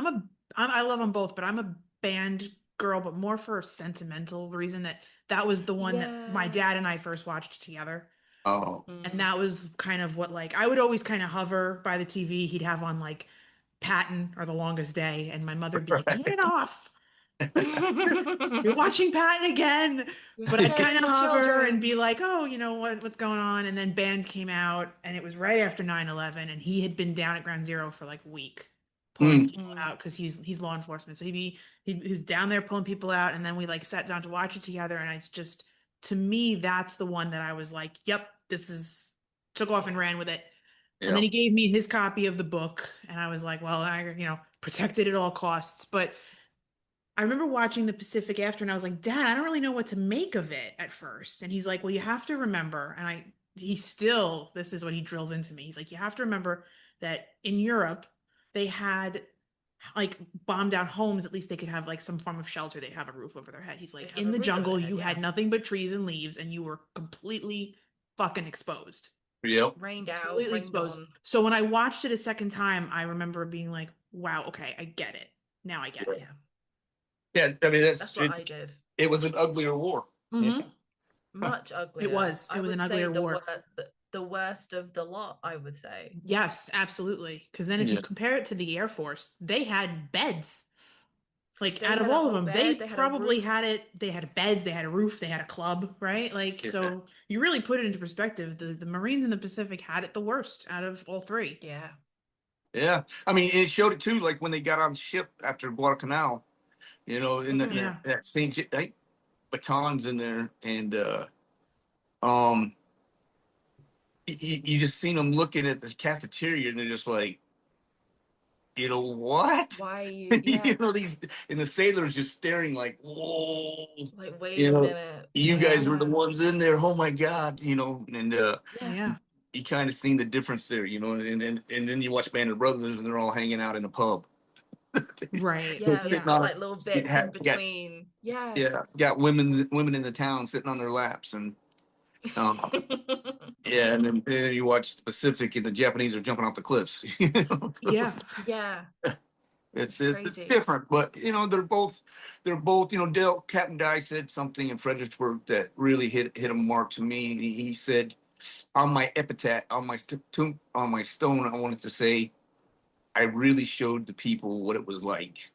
I love them both, but I'm a band girl, but more for a sentimental reason that was the one that my Yeah. dad and I first watched together. Oh, And that was kind of what, like, I would always kind of hover by the TV. He'd have on like Patton or The Longest Day, and my mother would be like, "Turn it off. You're watching Patton again." You're But I'd scaring kind of the hover and children. be like, "Oh, you know what's going on?" And then Band came out, and it was right after 9/11, and he had been down at Ground Zero for like a week, pulling people out because he's law enforcement. So he was down there pulling people out, and then we like sat down to watch it together, and it's just, to me, that's the one that I was like, "Yep, this is," took off and ran with it. And then he gave me his copy of the book, and I was like, well, I, protected at all costs. But I remember watching the Pacific After, and I was like, Dad, I don't really know what to make of it at first. And he's like, well, you have to remember, and this is what he drills into me. He's like, you have to remember that in Europe, they had like bombed out homes. At least they could have like some form of shelter. They'd have a roof over their head. He's like, in the jungle, you had nothing but trees and leaves, and you were completely fucking exposed. Yep. Rained out, Completely rained exposed. on. So when I watched it a second time, I remember being like, wow, okay, I get it. Now I get it. Yeah, I mean, That's what I did. It was an uglier war. Mhm. Much uglier. It was I an would say uglier war. the worst of the lot, I would say. Yes, absolutely. Because then if you compare it to the Air Force, they had beds. Like, They out of had a all of whole them, bed, they they had a probably roof. had it. They had beds, they had a roof, they had a club, right? Like, so you really put it into perspective. The Marines in the Pacific had it the worst out of all three. Yeah. Yeah. I mean, it showed it too, like when they got on the ship after Guadalcanal, you know, in that St. batons in there, and you just seen them looking at the cafeteria, and they're just like, you know what? Why you? Yeah. You know, these, and the sailors just staring like, whoa, like, wait you a know, minute. you guys were the ones in there. Oh my God, you know, and you kind of seen the difference there, you know, and then you watch Band of Brothers, and they're all hanging out in a pub. Right. Yeah, Sitting they've on, got like little bits in between. got women in the town sitting on their laps, and yeah, and then you watch the Pacific, and the Japanese are jumping off the cliffs. You know? Yeah. It's crazy. different, but you know, they're both, you know, Captain Dye said something in Fredericksburg that really hit a mark to me. He said, on my epitaph, on my on my stone, I wanted to say, I really showed the people what it was like.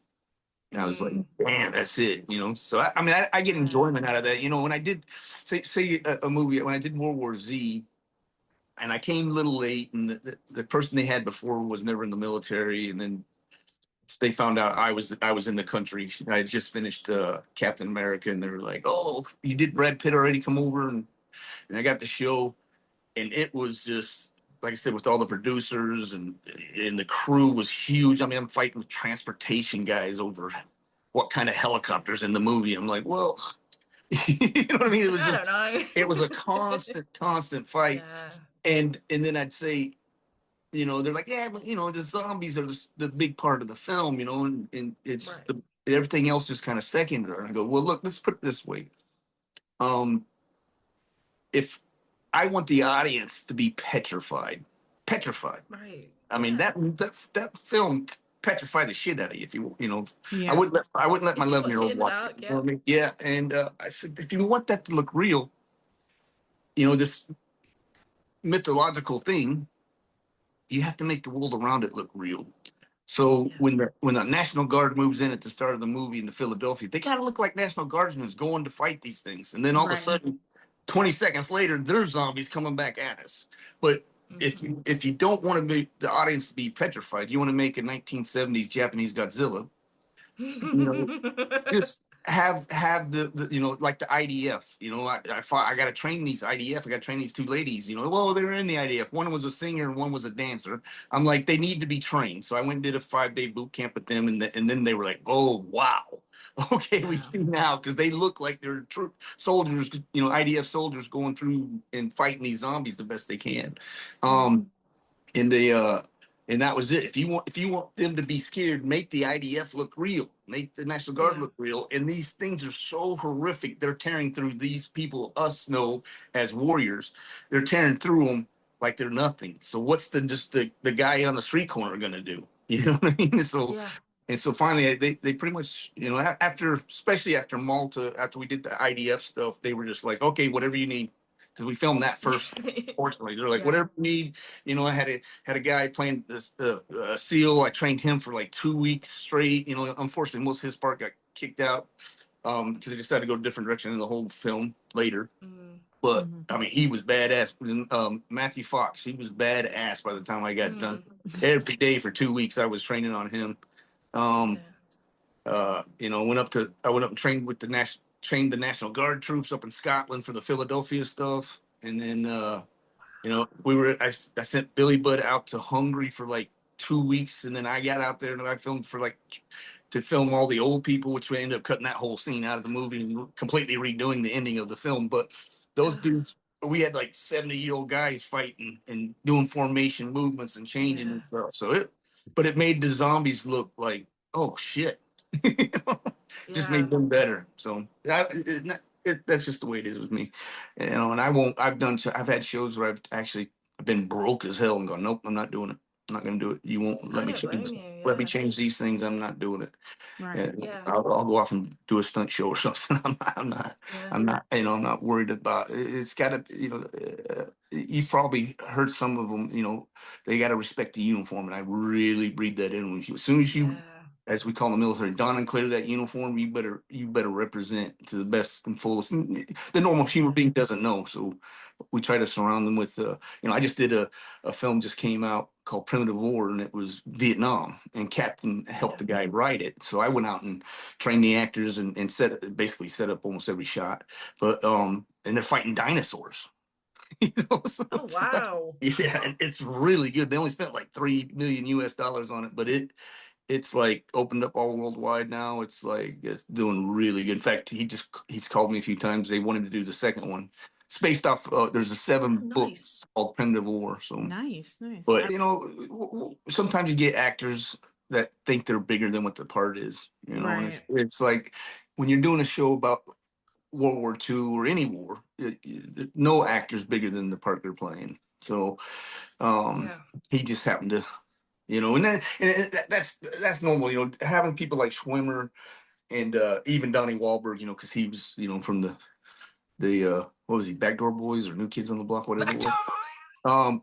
And I was like, damn, that's it, you know. So I mean, I get enjoyment out of that. You know, when I did say a movie, when I did World War Z, and I came a little late, and the person they had before was never in the military, and then they found out I was in the country. I had just finished Captain America, and they were like, "Oh, you did Brad Pitt already come over?" And I got the show, and it was just, like I said, with all the producers and the crew was huge. I mean, I'm fighting with transportation guys over what kind of helicopters in the movie. I'm like, well, you know what I mean? It was just, I don't know. it was a constant fight. And then I'd say, you know, they're like, yeah, but you know, the zombies are the big part of the film, you know, and it's everything else is kind of secondary. And I go, well, look, let's put it this way. If I want the audience to be petrified. Right. I mean, that film petrified the shit out of you. If you know, Yeah. I wouldn't let my 11-year-old watch dark, it. You know what I mean? Yeah. And I said, if you want that to look real, you know, this mythological thing, you have to make the world around it look real. So when the National Guard moves in at the start of the movie into Philadelphia, they got to look like National Guardsmen going to fight these things. And then all of a sudden, 20 seconds later, there's zombies coming back at us. But if you don't want to be the audience to be petrified, you want to make a 1970s Japanese Godzilla. You know, have the you know, like the IDF, you know, I got to train these IDF. I got to train these two ladies, you know. Well, they were in the IDF. One was a singer and one was a dancer. I'm like, they need to be trained. So I went and did a 5-day boot camp with them, and then they were like, oh wow, okay, we Yeah. see now, because they look like they're true soldiers, you know, IDF soldiers going through and fighting these zombies the best they can. And they and that was it. If you want them to be scared, make the IDF look real, make the National Guard Yeah. look real. And these things are so horrific. They're tearing through these people, us know as warriors, they're tearing through them like they're nothing. So what's the guy on the street corner gonna do? You know what I mean? So Yeah. and so finally they pretty much, you know, after, especially after Malta, after we did the IDF stuff, they were just like, okay, whatever you need, because we filmed that first. Fortunately, they're like, Yeah. whatever you need. You know, I had a guy playing this SEAL. I trained him for like 2 weeks straight. You know, unfortunately, most of his part got kicked out because he decided to go a different direction in the whole film later. But I mean, he was badass. Matthew Fox, he was badass by the time I got done. Every day for 2 weeks, I was training on him. You know, I went up and trained with trained the National Guard troops up in Scotland for the Philadelphia stuff, and then you know, I sent Billy Budd out to Hungary for like 2 weeks, and then I got out there and I filmed to film all the old people, which we ended up cutting that whole scene out of the movie and completely redoing the ending of the film. But those dudes, we had like 70-year-old guys fighting and doing formation movements and changing and stuff. But it made the zombies look like, oh shit. You know? Just made them better. So that's just the way it is with me, you know. And I've had shows where I've actually been broke as hell and gone, nope, I'm not doing it. I'm not going to do it. You won't I don't blame you. let me Yeah. change these things. I'm not doing it. Right. And Yeah. I'll go off and do a stunt show or something. Yeah. I'm not, you know, I'm not worried about it. It's got to, you know, you've probably heard some of them, you know, they got to respect the uniform. And I really breed that in with you. As soon as you, as we call the military, don and clear that uniform, you better represent to the best and fullest. And the normal human being doesn't know. So we try to surround them with, you know, I just did a film just came out called Primitive War, and it was Vietnam, and Captain helped the guy write it. So I went out and trained the actors and basically set up almost every shot. But and they're fighting dinosaurs. You know, so Oh wow. yeah, and it's really good. They only spent like $3 million on it, but it's like opened up all worldwide now. It's like it's doing really good. In fact, he's called me a few times. They wanted to do the second one. It's based off. There's a 7 books called Primitive War. So nice. But you know, sometimes you get actors that think they're bigger than what the part is. You know, and it's like when you're doing a show about World War II or any war, no actor's bigger than the part they're playing. So he just happened to, you know, that's normal. You know, having people like Schwimmer and even Donnie Wahlberg, you know, because he was, you know, from the what was he, Backdoor Boys or New Kids on the Block, whatever it was.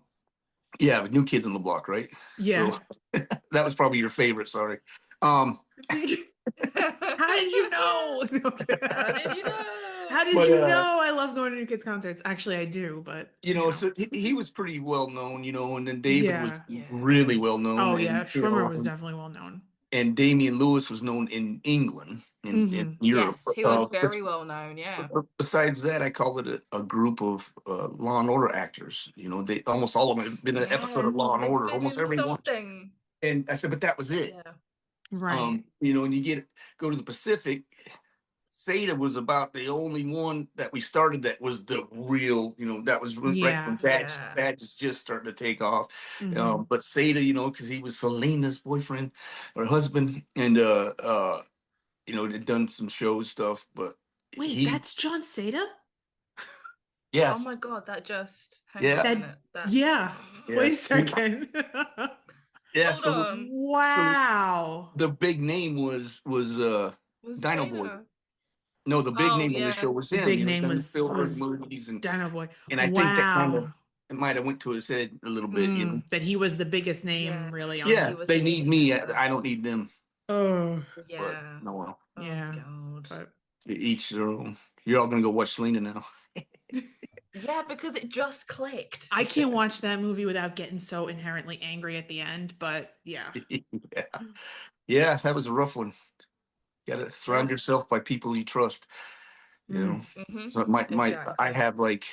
Yeah, with New Kids on the Block, right? Yeah. So that was probably your favorite. Sorry. How did you know? How did you know? How did you know I love going to New Kids concerts? Actually, I do, but you know, so he was pretty well known, you know, and then David was really well known. Oh and, yeah, you Schwimmer know, was definitely well known. And Damian Lewis was known in England, in Europe. Yes, he was very well known. Yeah. Besides that, I call it a group of Law and Order actors. You know, they almost all of them have been an episode of Law and Order, almost everyone. And I said, but that was it. Yeah. Right. You know, and you go to the Pacific. Seda was about the only one that we started that was the real, you know, that was right when Badge is just starting to take off. But Seda, you know, because he was Selena's boyfriend or husband, and you know, had done some show stuff. But wait, that's John Seda? Yes. Oh my God, that just yeah. Wait a second. Yeah. Wow. So the big name was Dino Boy. No, the big name of the show was him. The big name was Spielberg movies and Dino Boy. And I think that kind of it might have went to his head a little bit, you know. That he was the biggest name, really. Yeah, they need me. I don't need them. Oh, yeah. But, no, well. Yeah. God. To each their own. You're all gonna go watch Selena now. Yeah, because it just clicked. I can't watch that movie without getting so inherently angry at the end, but yeah. Yeah, that was a rough one. got to surround yourself by people you trust. You know, so Exactly. I have like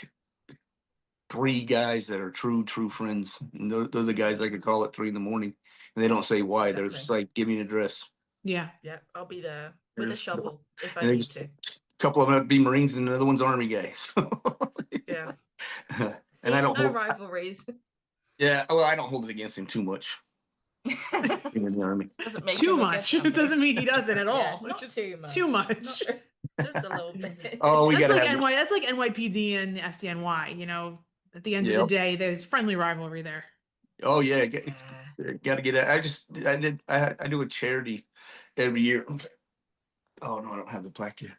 3 guys that are true friends. And those are the guys I could call at 3 in the morning, and they don't say why. They're just like, give me an address. Yeah. I'll be there with a shovel if I And need there's to. a couple of them would be Marines, and the other one's Army guys. Yeah. And I See, don't no hold, rivalries. yeah, well, I don't hold it against him too much. Being in the Army. Doesn't make Too him a much. good It doesn't family. mean he doesn't at Yeah, all. not Just too much. Too much. Just a little bit. Oh, we That's gotta like have. That's like NYPD and FDNY. You know, at the end of the Yep. day, there's friendly rivalry there. Oh yeah, got to get it. I do a charity every year. Oh no, I don't have the plaque here.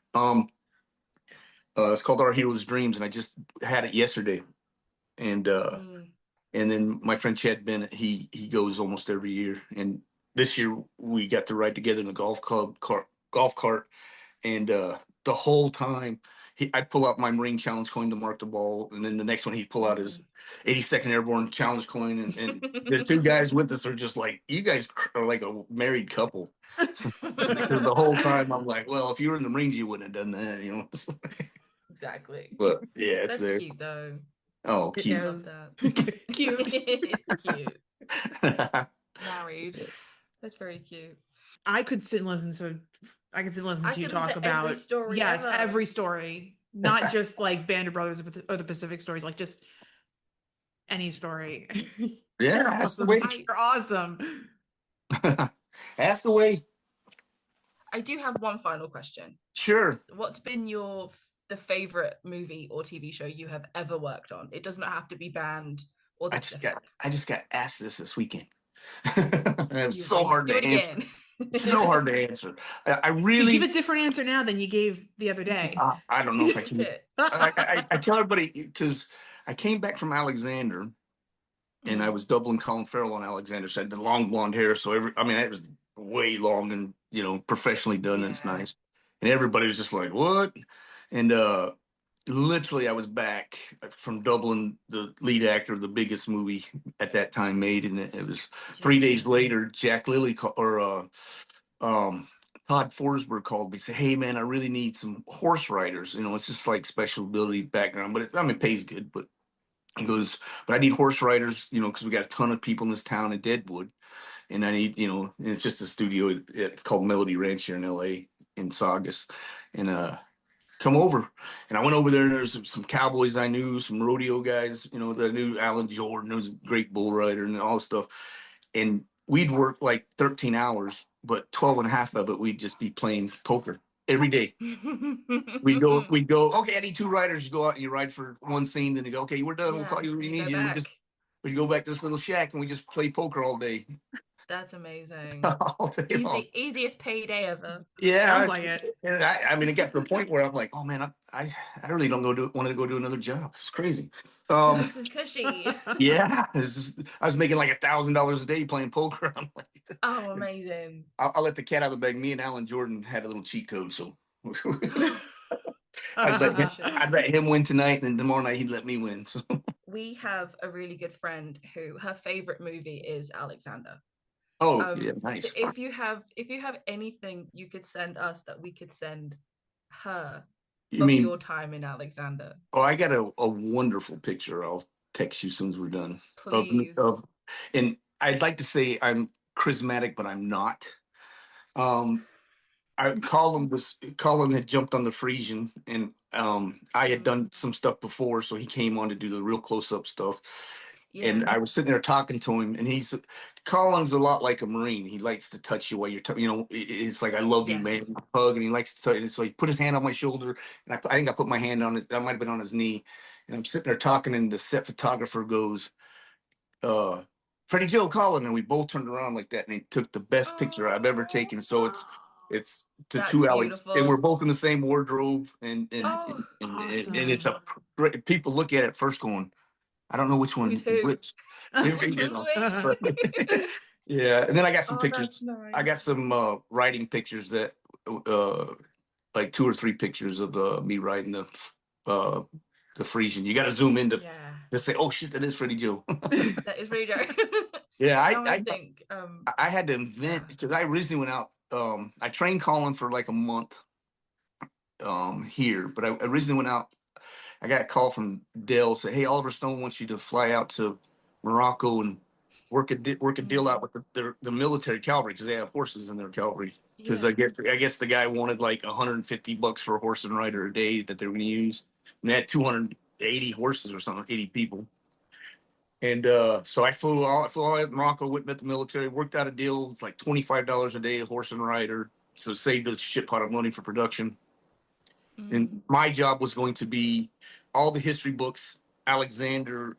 It's called Our Heroes' Dreams, and I just had it yesterday. And then my friend Chad Bennett, he goes almost every year. And this year we got to ride together in a golf cart, and the whole time I'd pull out my Marine Challenge coin to mark the ball, and then the next one he'd pull out his 82nd Airborne Challenge coin, and the 2 guys with us are just like, you guys are like a married couple. Because the whole time I'm like, well, if you were in the Marines, you wouldn't have done that, you know. Exactly. But yeah, it's That's there. cute though. Oh, It cute. I love is. that. Cute. It's cute. Married. That's very cute. I could sit and listen to I you could talk listen to about every story yes, ever. every story, not just like Band of Brothers or the Pacific stories, like just any story. Yeah, You're that's the awesome. way. You're awesome. That's the way. I do have one final question. Sure. What's been the favorite movie or TV show you have ever worked on? It does not have to be banned or the I just got asked this weekend. It's so hard do to it answer. again. So hard to answer. I You really give a different answer now than you gave the other day. I don't know if I can. I tell everybody because I came back from Alexander, and I was doubling Colin Farrell on Alexander. So I had the long blonde hair, so it was way long and professionally done, and it's nice. And everybody was just like, "What?" And literally, I was back from Dublin, the lead actor of the biggest movie at that time made, and it was 3 days later. Jack Lilly Todd Forsberg called me, said, "Hey man, I really need some horse riders. It's just like special ability background, but it pays good. But he goes, but I need horse riders, because we got a ton of people in this town in Deadwood, and I need, and it's just a studio called Melody Ranch here in L.A. in Saugus, and come over." And I went over there, and there's some cowboys I knew, some rodeo guys, that I knew. Alan Jordan, who's a great bull rider, and all this stuff. And we'd work like 13 hours, but 12 and a half of it, we'd just be playing poker every day. we'd go, okay, I need 2 riders. You go out and you ride for one scene, then you go, okay, we're done. We'll call you when we need you. And we go back to this little shack and we just play poker all day. That's amazing. All day long. Easiest payday ever. Yeah, Sounds like it. And it got to the point where I'm like, oh man, I really don't want to go do another job. It's crazy. This is cushy. Yeah, I was making like $1,000 a day playing poker. I'm like, oh, amazing. I'll let the cat out of the bag. Me and Alan Jordan had a little cheat code, so I'd let him win tonight, and then tomorrow night he'd let me win. So we have a really good friend who her favorite movie is Alexander. Oh, yeah, nice. So if you have anything you could send us that we could send her your time in Alexander. Oh, I got a wonderful picture. I'll text you as soon as we're done. Please. And I'd like to say I'm charismatic, but I'm not. Colin had jumped on the Frisian, and I had done some stuff before, so he came on to do the real close-up stuff. Yeah. And I was sitting there talking to him, and Colin's a lot like a Marine. He likes to touch you while you're, it's like, I love you, man, hug, and he likes to touch you. So he put his hand on my shoulder, and I think I put my hand on I might have been on his knee, and I'm sitting there talking, and the set photographer goes, Freddie Joe, Colin, and we both turned around like that, and he took the best picture I've ever taken. So it's to two Alex, and we're both in the same wardrobe, and awesome. it's people look at it first going, I don't know which one is which. Yeah, and then I got some pictures. Nice. I got some riding pictures that like 2 or 3 pictures of me riding the Frisian. You got to zoom in to say, oh shit, that is Freddie Joe. That is Freddie Joe. Yeah, Now I think I had to invent, because I originally went out. I trained calling for like a month here, but I originally went out. I got a call from Dell, said, "Hey, Oliver Stone wants you to fly out to Morocco and work a deal out with the military cavalry, because they have horses in their cavalry. Because yeah. I guess the guy wanted like $150 for a horse and rider a day that they were going to use, and they had 280 horses or something, 80 people. And so I flew all out to Morocco, went met the military, worked out a deal. It's like $25 a day, a horse and rider. So saved a shit pot of money for production. And my job was going to be all the history books. Alexander,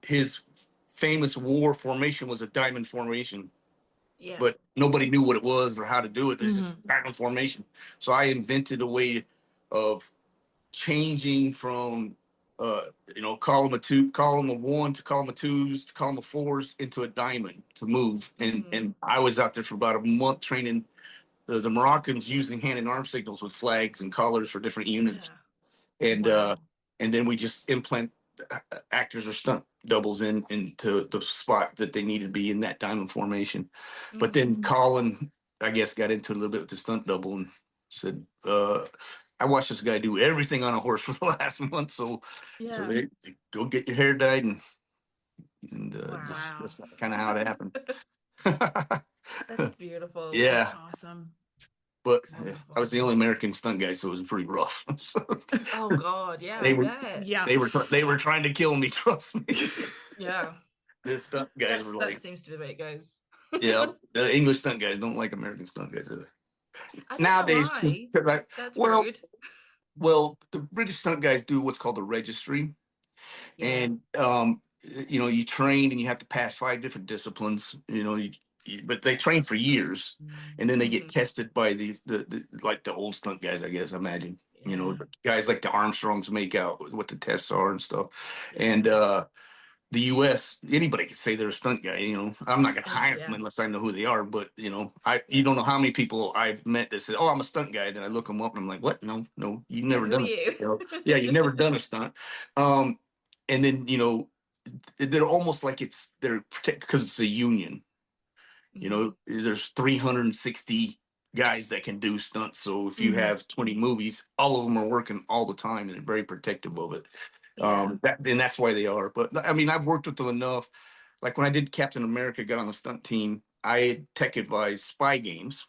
his famous war formation was a diamond formation, Yeah. but nobody knew what it was or how to do it. There's just diamond formation. So I invented a way of changing from column of two, column of one to column of twos to column of fours into a diamond to move. And I was out there for about a month training the Moroccans using hand and arm signals with flags and colors for different units. And and then we just implant actors or stunt doubles into the spot that they needed to be in that diamond formation. But then Colin, I guess, got into it a little bit with the stunt double and said, I watched this guy do everything on a horse for the last month. So they go get your hair dyed and that's kind of how it happened. That's beautiful. Yeah. That's awesome. But Wonderful. I was the only American stunt guy, so it was pretty rough. Oh God, yeah, They I were- bet. Yeah. they were trying to kill me. Trust me. Yeah, The stunt guys were that like, seems to be the way it goes. yeah, the English stunt guys don't like American stunt guys either. I don't Nowadays, know why. 'cause That's well, rude. well, the British stunt guys do what's called a registry, Yeah. and you train and you have to pass 5 different disciplines. But they train for years, and then they get tested by the like the old stunt guys, I guess. I imagine guys like the Armstrongs make out what the tests are and stuff, and the U.S. anybody can say they're a stunt guy. I'm not gonna hire them unless I know who they are. But you don't know how many people I've met that said, "Oh, I'm a stunt guy." Then I look them up and I'm like, "What? No, you've never who done are a you? stunt. Yeah, you've never done a stunt." And then they're almost like they're protected because it's a union. There's 360 guys that can do stunts. So if you have 20 movies, all of them are working all the time and they're very protective of it. And that's why they are. But I mean, I've worked with them enough. Like when I did Captain America, got on the stunt team, I had tech advised Spy Games,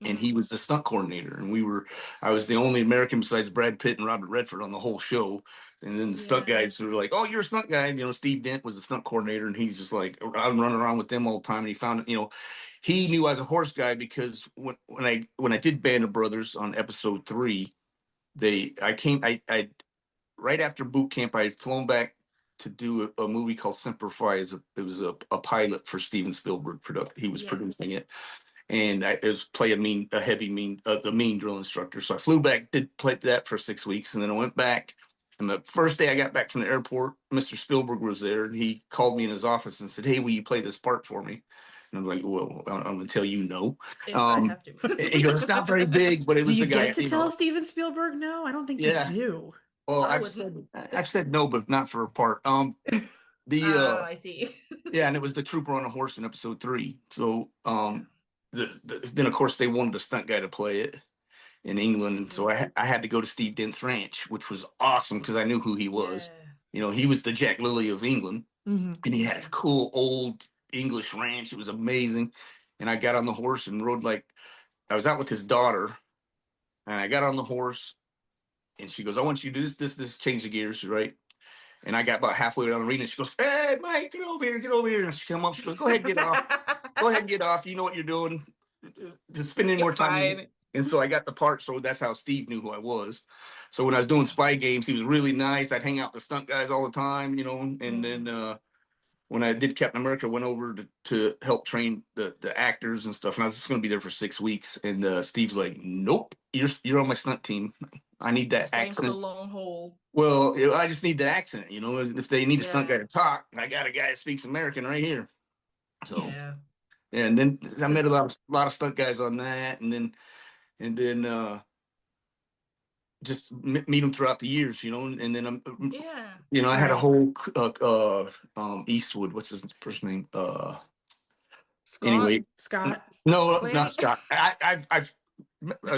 and he was the stunt coordinator. And I was the only American besides Brad Pitt and Robert Redford on the whole show. And then the stunt guys were like, "Oh, you're a stunt guy." Steve Dent was the stunt coordinator, and he's just like, I'm running around with them all the time. And he found, he knew I was a horse guy because when I did Band of Brothers on episode 3, I right after boot camp, I had flown back to do a movie called Semper Fi. It was a pilot for Steven Spielberg production. He was producing it. And it was the mean drill instructor. So I flew back, did play that for 6 weeks, and then I went back. And the first day I got back from the airport, Mr. Spielberg was there, and he called me in his office and said, "Hey, will you play this part for me?" And I'm like, "Well, I'm going to tell you no." If I have to. He goes, "It's not very big, but it Do was you the guy." get to tell Steven Spielberg no? I don't think you do. Well, I I've said no, but not for a part. I see. Yeah, and it was the trooper on a horse in episode 3. So then of course they wanted a stunt guy to play it in England, and so I had to go to Steve Dent's ranch, which was awesome because I knew who he was. He was the Jack Lilly of England, and he had a cool old English ranch. It was amazing, and I got on the horse and rode like I was out with his daughter, and I got on the horse, and she goes, "I want you to do this, change the gears, right?" And I got about halfway down the arena. She goes, "Hey, Mike, get over here, get over here." And she came up. She goes, "Go ahead, get off. Go ahead and get off. You know what you're doing. Just spending more time." And so I got the part. So that's how Steve knew who I was. So when I was doing Spy Games, he was really nice. I'd hang out with the stunt guys all the time, And then when I did Captain America, I went over to help train the actors and stuff. And I was just going to be there for 6 weeks. And Steve's like, "Nope, you're on my stunt team. I need that Staying for the accent." long haul. Well, I just need the accent, If they need a stunt guy to talk, I got a guy that speaks American right here. So, and then I met a lot of stunt guys on that, and then just meet them throughout the years, you know, and then Yeah. you know, I had a Right. whole Eastwood, what's his first name? Scott, Anyway, Scott. no, not Clint. Scott. I've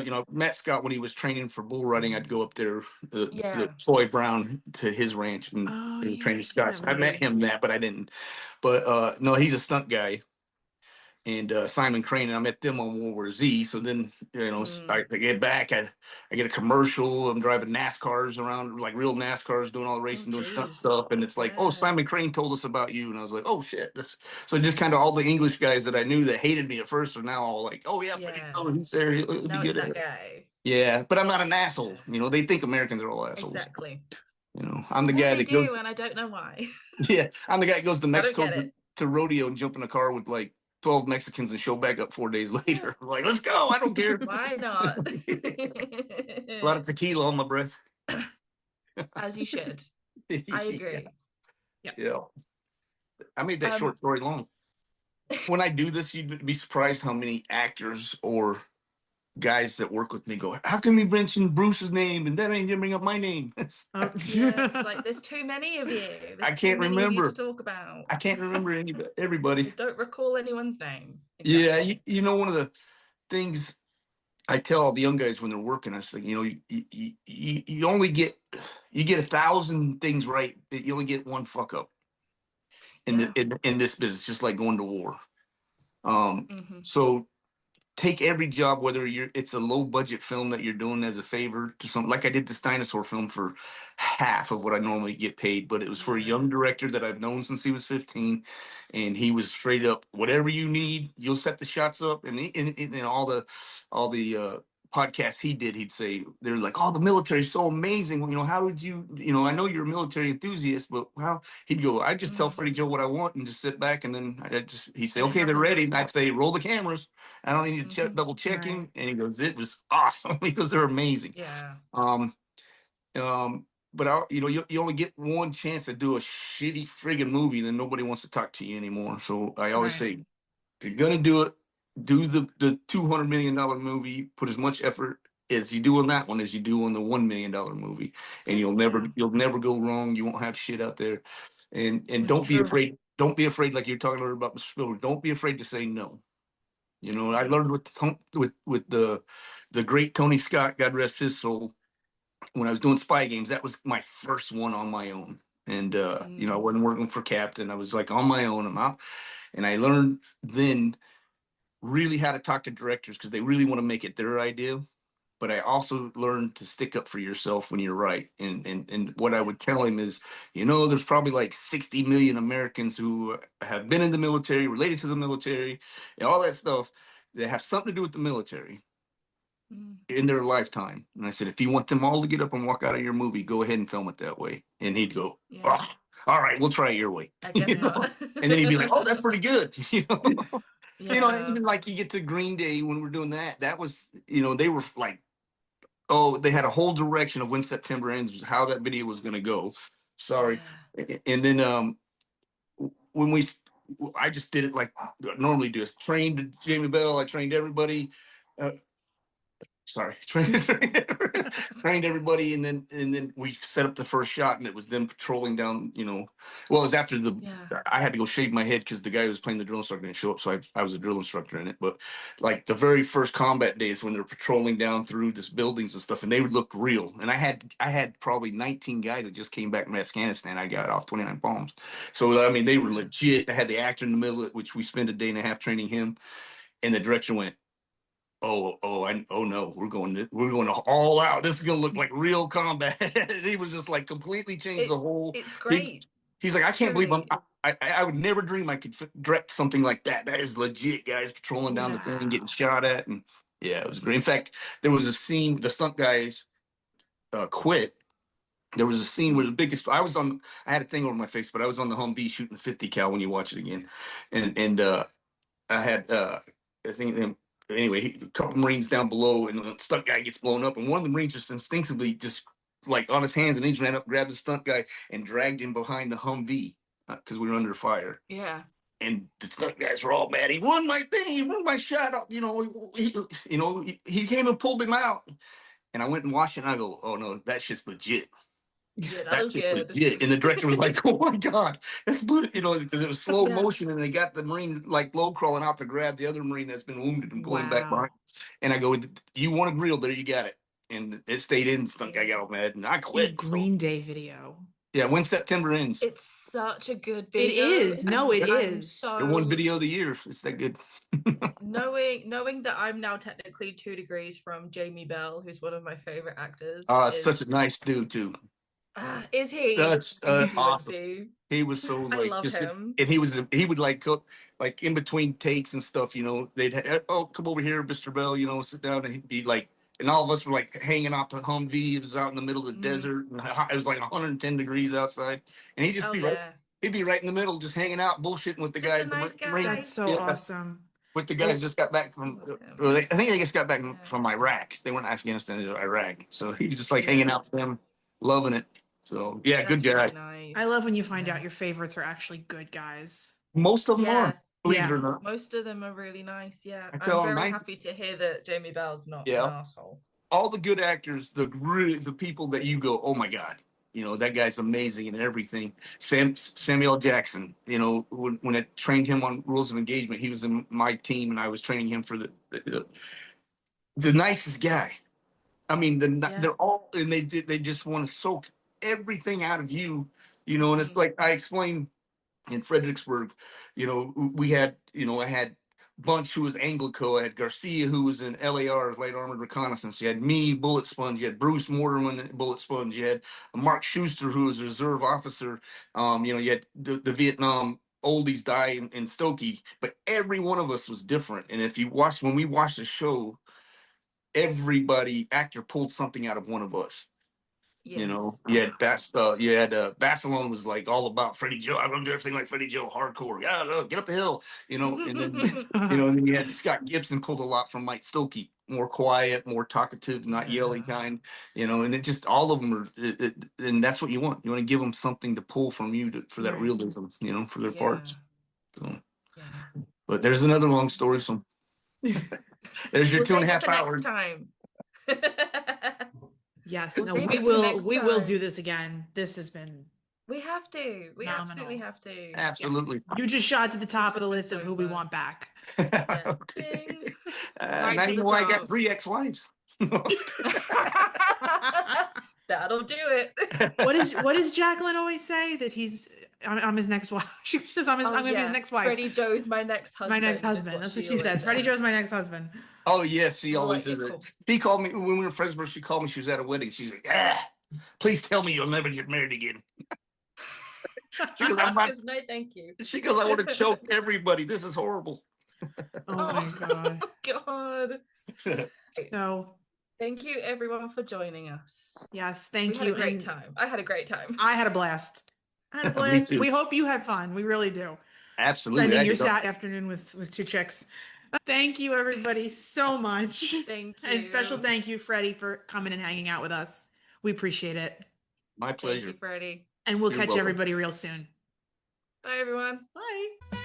you know, met Scott when he was training for bull riding. I'd go up there, Yeah. Troy Brown to his ranch and, Oh, and yeah, training I've seen Scott. that So I met movie. him that, but I didn't. But no, he's a stunt guy. And Simon Crane, and I met them on World War Z. So then, you know, I get back, I get a commercial. I'm driving NASCARs around, like real NASCARs, doing all the racing, doing stunt Geez. stuff. And it's like, oh, Yeah. Simon Crane told us about you. And I was like, oh, shit. So just kind of all the English guys that I knew that hated me at first are now all like, oh, yeah, Freddie, Yeah. oh, he's there. He'll be Now it's good at that it. guy. Yeah, but I'm not an asshole. You know, they think Americans are all assholes. Exactly. You know, I'm the No, guy they that goes, do, and I don't know why. yeah, I'm the guy that goes to I don't Mexico get it. to rodeo and jump in a car with like 12 Mexicans and show back up 4 days later. I'm like, let's go. I don't care. Why not? A lot of tequila on my breath. As you should. I agree. Yeah. I made that Um, short story long. When I do this, you'd be surprised how many actors or guys that work with me go, how come you mention Bruce's name and then I didn't bring up my name? Oh. yeah, it's like there's too many of you. I There's too can't many of you to remember. talk about. I can't remember everybody. I don't recall anyone's name. Yeah, Exactly. you know, one of the things I tell all the young guys when they're working, I say, you know, you only get 1,000 things right. You only get one fuck up Yeah. in this business, just like going to war. Mhm. So take every job, whether it's a low budget film that you're doing as a favor to something, like I did this dinosaur film for half of what I normally get paid, but it was for a Yeah. young director that I've known since he was 15, and he was straight up, whatever you need, you'll set the shots up, and all the podcasts he did, he'd say they're like, oh, the military is so amazing. You know, how did you know, I know you're a military enthusiast, but how he'd go, I just tell Freddie Joe what I want and just sit back, and then he'd say, And it okay, they're ready. happens. And I'd say, roll the cameras. I don't need to double check Right. him. And he goes, it was awesome because they're amazing. Yeah. Um, but you know, you only get one chance to do a shitty friggin' movie, then nobody wants to talk to you anymore. So I always Right. say, if you're gonna do it, do the $200 million movie. Put as much effort as you do on that one as you do on the $1 million movie, and you'll never go wrong. You won't have shit out there, and That's don't be true. afraid. Don't be afraid, like you're talking about Mr. Spielberg. Don't be afraid to say no. You know, I learned with the great Tony Scott, God rest his soul, when I was doing Spy Games. That was my first one on my own. And you know, I wasn't working for Captain. I was like on my own. I'm out. And I learned then really how to talk to directors because they really want to make it their idea. But I also learned to stick up for yourself when you're right. And what I would tell him is, you know, there's probably like 60 million Americans who have been in the military, related to the military, and all that stuff that have something to do with the military in their lifetime. And I said, if you want them all to get up and walk out of your movie, go ahead and film it that way. And he'd go, oh, all right, we'll try it your way. I guess not. And then he'd be like, oh, that's pretty good. You know, you know, Yeah. even like you get to Green Day when we're doing that, that was, you know, they were like, oh, they had a whole direction of When September Ends, how that video was going to go. Sorry. And then when I just did it like I normally do. Trained Jamie Bell. I trained everybody. Sorry, trained everybody, and then we set up the first shot, and it was them patrolling down. You know, well, it was after I had to go shave my head because the guy who was playing the drill instructor didn't show up, so I was a drill instructor in it. But like the very first combat days when they're patrolling down through this buildings and stuff, and they would look real. And I had probably 19 guys that just came back from Afghanistan. I got off 29 bombs, so I mean they were legit. I had the actor in the middle, which we spent a day and a half training him, and the director went, oh no, we're going all out. This is gonna look like real combat. He was just like completely changed the whole. It's great. He's like, I can't believe Truly. I would never dream I could direct something like that. That is legit, guys patrolling down the thing, getting shot at, and yeah, it was great. In fact, there was a scene. The stunt guys quit. There was a scene where the biggest. I had a thing over my face, but I was on the Humvee shooting the 50 cal when you watch it again, and I had I think anyway, a couple Marines down below, and the stunt guy gets blown up, and one of the Marines just instinctively just like on his hands and knees ran up, grabbed the stunt guy, and dragged him behind the Humvee because we were under fire. Yeah. And the stunt guys were all mad. He ruined my thing. He ruined my shot. You know, he came and pulled him out. And I went and watched it, and I go, "Oh no, that's just legit. Yeah, that That's was just good. legit." And the director was like, "Oh my god, that's good," because it was slow Yeah. motion, and they got the Marine like low crawling out to grab the other Marine that's been wounded and pulling back behind. And I go, "You want a grill? There, you got it." And it stayed in. Stunk. I got all mad, and I The quit. Green Day video. Yeah, when September ends, It's such a good It video. is. No, and it I'm is. it won So video of the year. It's that good. knowing that I'm now technically 2 degrees from Jamie Bell, who's one of my favorite actors. Such a nice dude too. Is he? That's He would awesome. be. He was so I like love just, him. and he would like cook like in between takes and stuff. They'd oh, come over here, Mr. Bell. Sit down, and he'd be like, and all of us were like hanging off the Humvee. It was out in the middle of the desert. And it was like 110 degrees outside, and he'd just Oh be right. yeah. He'd be right in the middle, just hanging out, bullshitting with the Just a guys. nice The Marines. guy. That's so Yeah, awesome. with the guys just got back from. Love him. I think they just got back Yeah. from Iraq. They weren't Afghanistan, they were Iraq. So he was just like Yeah. hanging out with them, loving it. So yeah, That's good guy. really nice. I love when you find Yeah. out your favorites are actually good guys. Most of them Yeah. are, believe it Yeah. or not. Most of them are really nice. Yeah. I tell I'm him, very happy to hear that Jamie Bell's not an Yeah. asshole. all the good actors, the people that you go, oh my god, that guy's amazing and everything. Samuel Jackson, when I trained him on rules of engagement, he was in my team, and I was training him for the nicest guy. I mean, Yeah. they're all, and they just want to soak everything out of you, and it's like I explained in Fredericksburg, we had, I had Bunch, who was Anglico, I had Garcia, who was in LAR's Light Armored Reconnaissance. You had me, Bullet Sponge. You had Bruce Morterman, Bullet Sponge. You had Mark Schuster, who was a reserve officer. You had the Vietnam oldies die in Stokey, but every one of us was different. And if you watch, when we watched the show, everybody actor pulled something out of one of us. Yes. You had Barcelona was like all about Freddie Joe. I'm gonna do everything like Freddie Joe, hardcore. Yeah, no, get up the hill, and then and then you had Scott Gibson pulled a lot from Mike Stokey, more quiet, more talkative, not yelling kind, and it just all of them are, and that's what you want. You want to give them something to pull from you for that Right. realism, for their parts. So, Yeah. but there's another long story. So there's your We'll save it 2.5 for hours. next time. Yes, We'll no, save we it for will. next We will time. do this again. This has been We have to. We Phenomenal. absolutely have to. Absolutely. yes. You just shot to the top of the has been list of so who we fun. want back. Yeah. Ding. Right Now to you the know why I got top. 3 ex-wives. That'll do it. What does Jacqueline always say? That I'm his next wife. She says I'm gonna be his next wife. Freddie Joe's my next husband. My next husband. That's what she says. Freddie Joe's my next husband. Oh yes, she We're always like, says yeah, it. cool. She called me when we were in Fredericksburg. She called me. She was at a wedding. She's like, please tell me you'll never get married again. She goes, No, thank you. She goes, I want to choke everybody. This is horrible. Oh my god. God. So Thank you everyone for joining us. yes, thank We you. had a great and time. I had a great time. I had a blast. Me too. We hope you had fun. We really do. Absolutely. Spending I your did- Saturday afternoon with two chicks. Thank you everybody so much. Thank you. And special thank you, Freddie, for coming and hanging out with us. We appreciate it. My Thank pleasure. you, Freddie. And we'll You're catch welcome. everybody real soon. Bye everyone. Bye.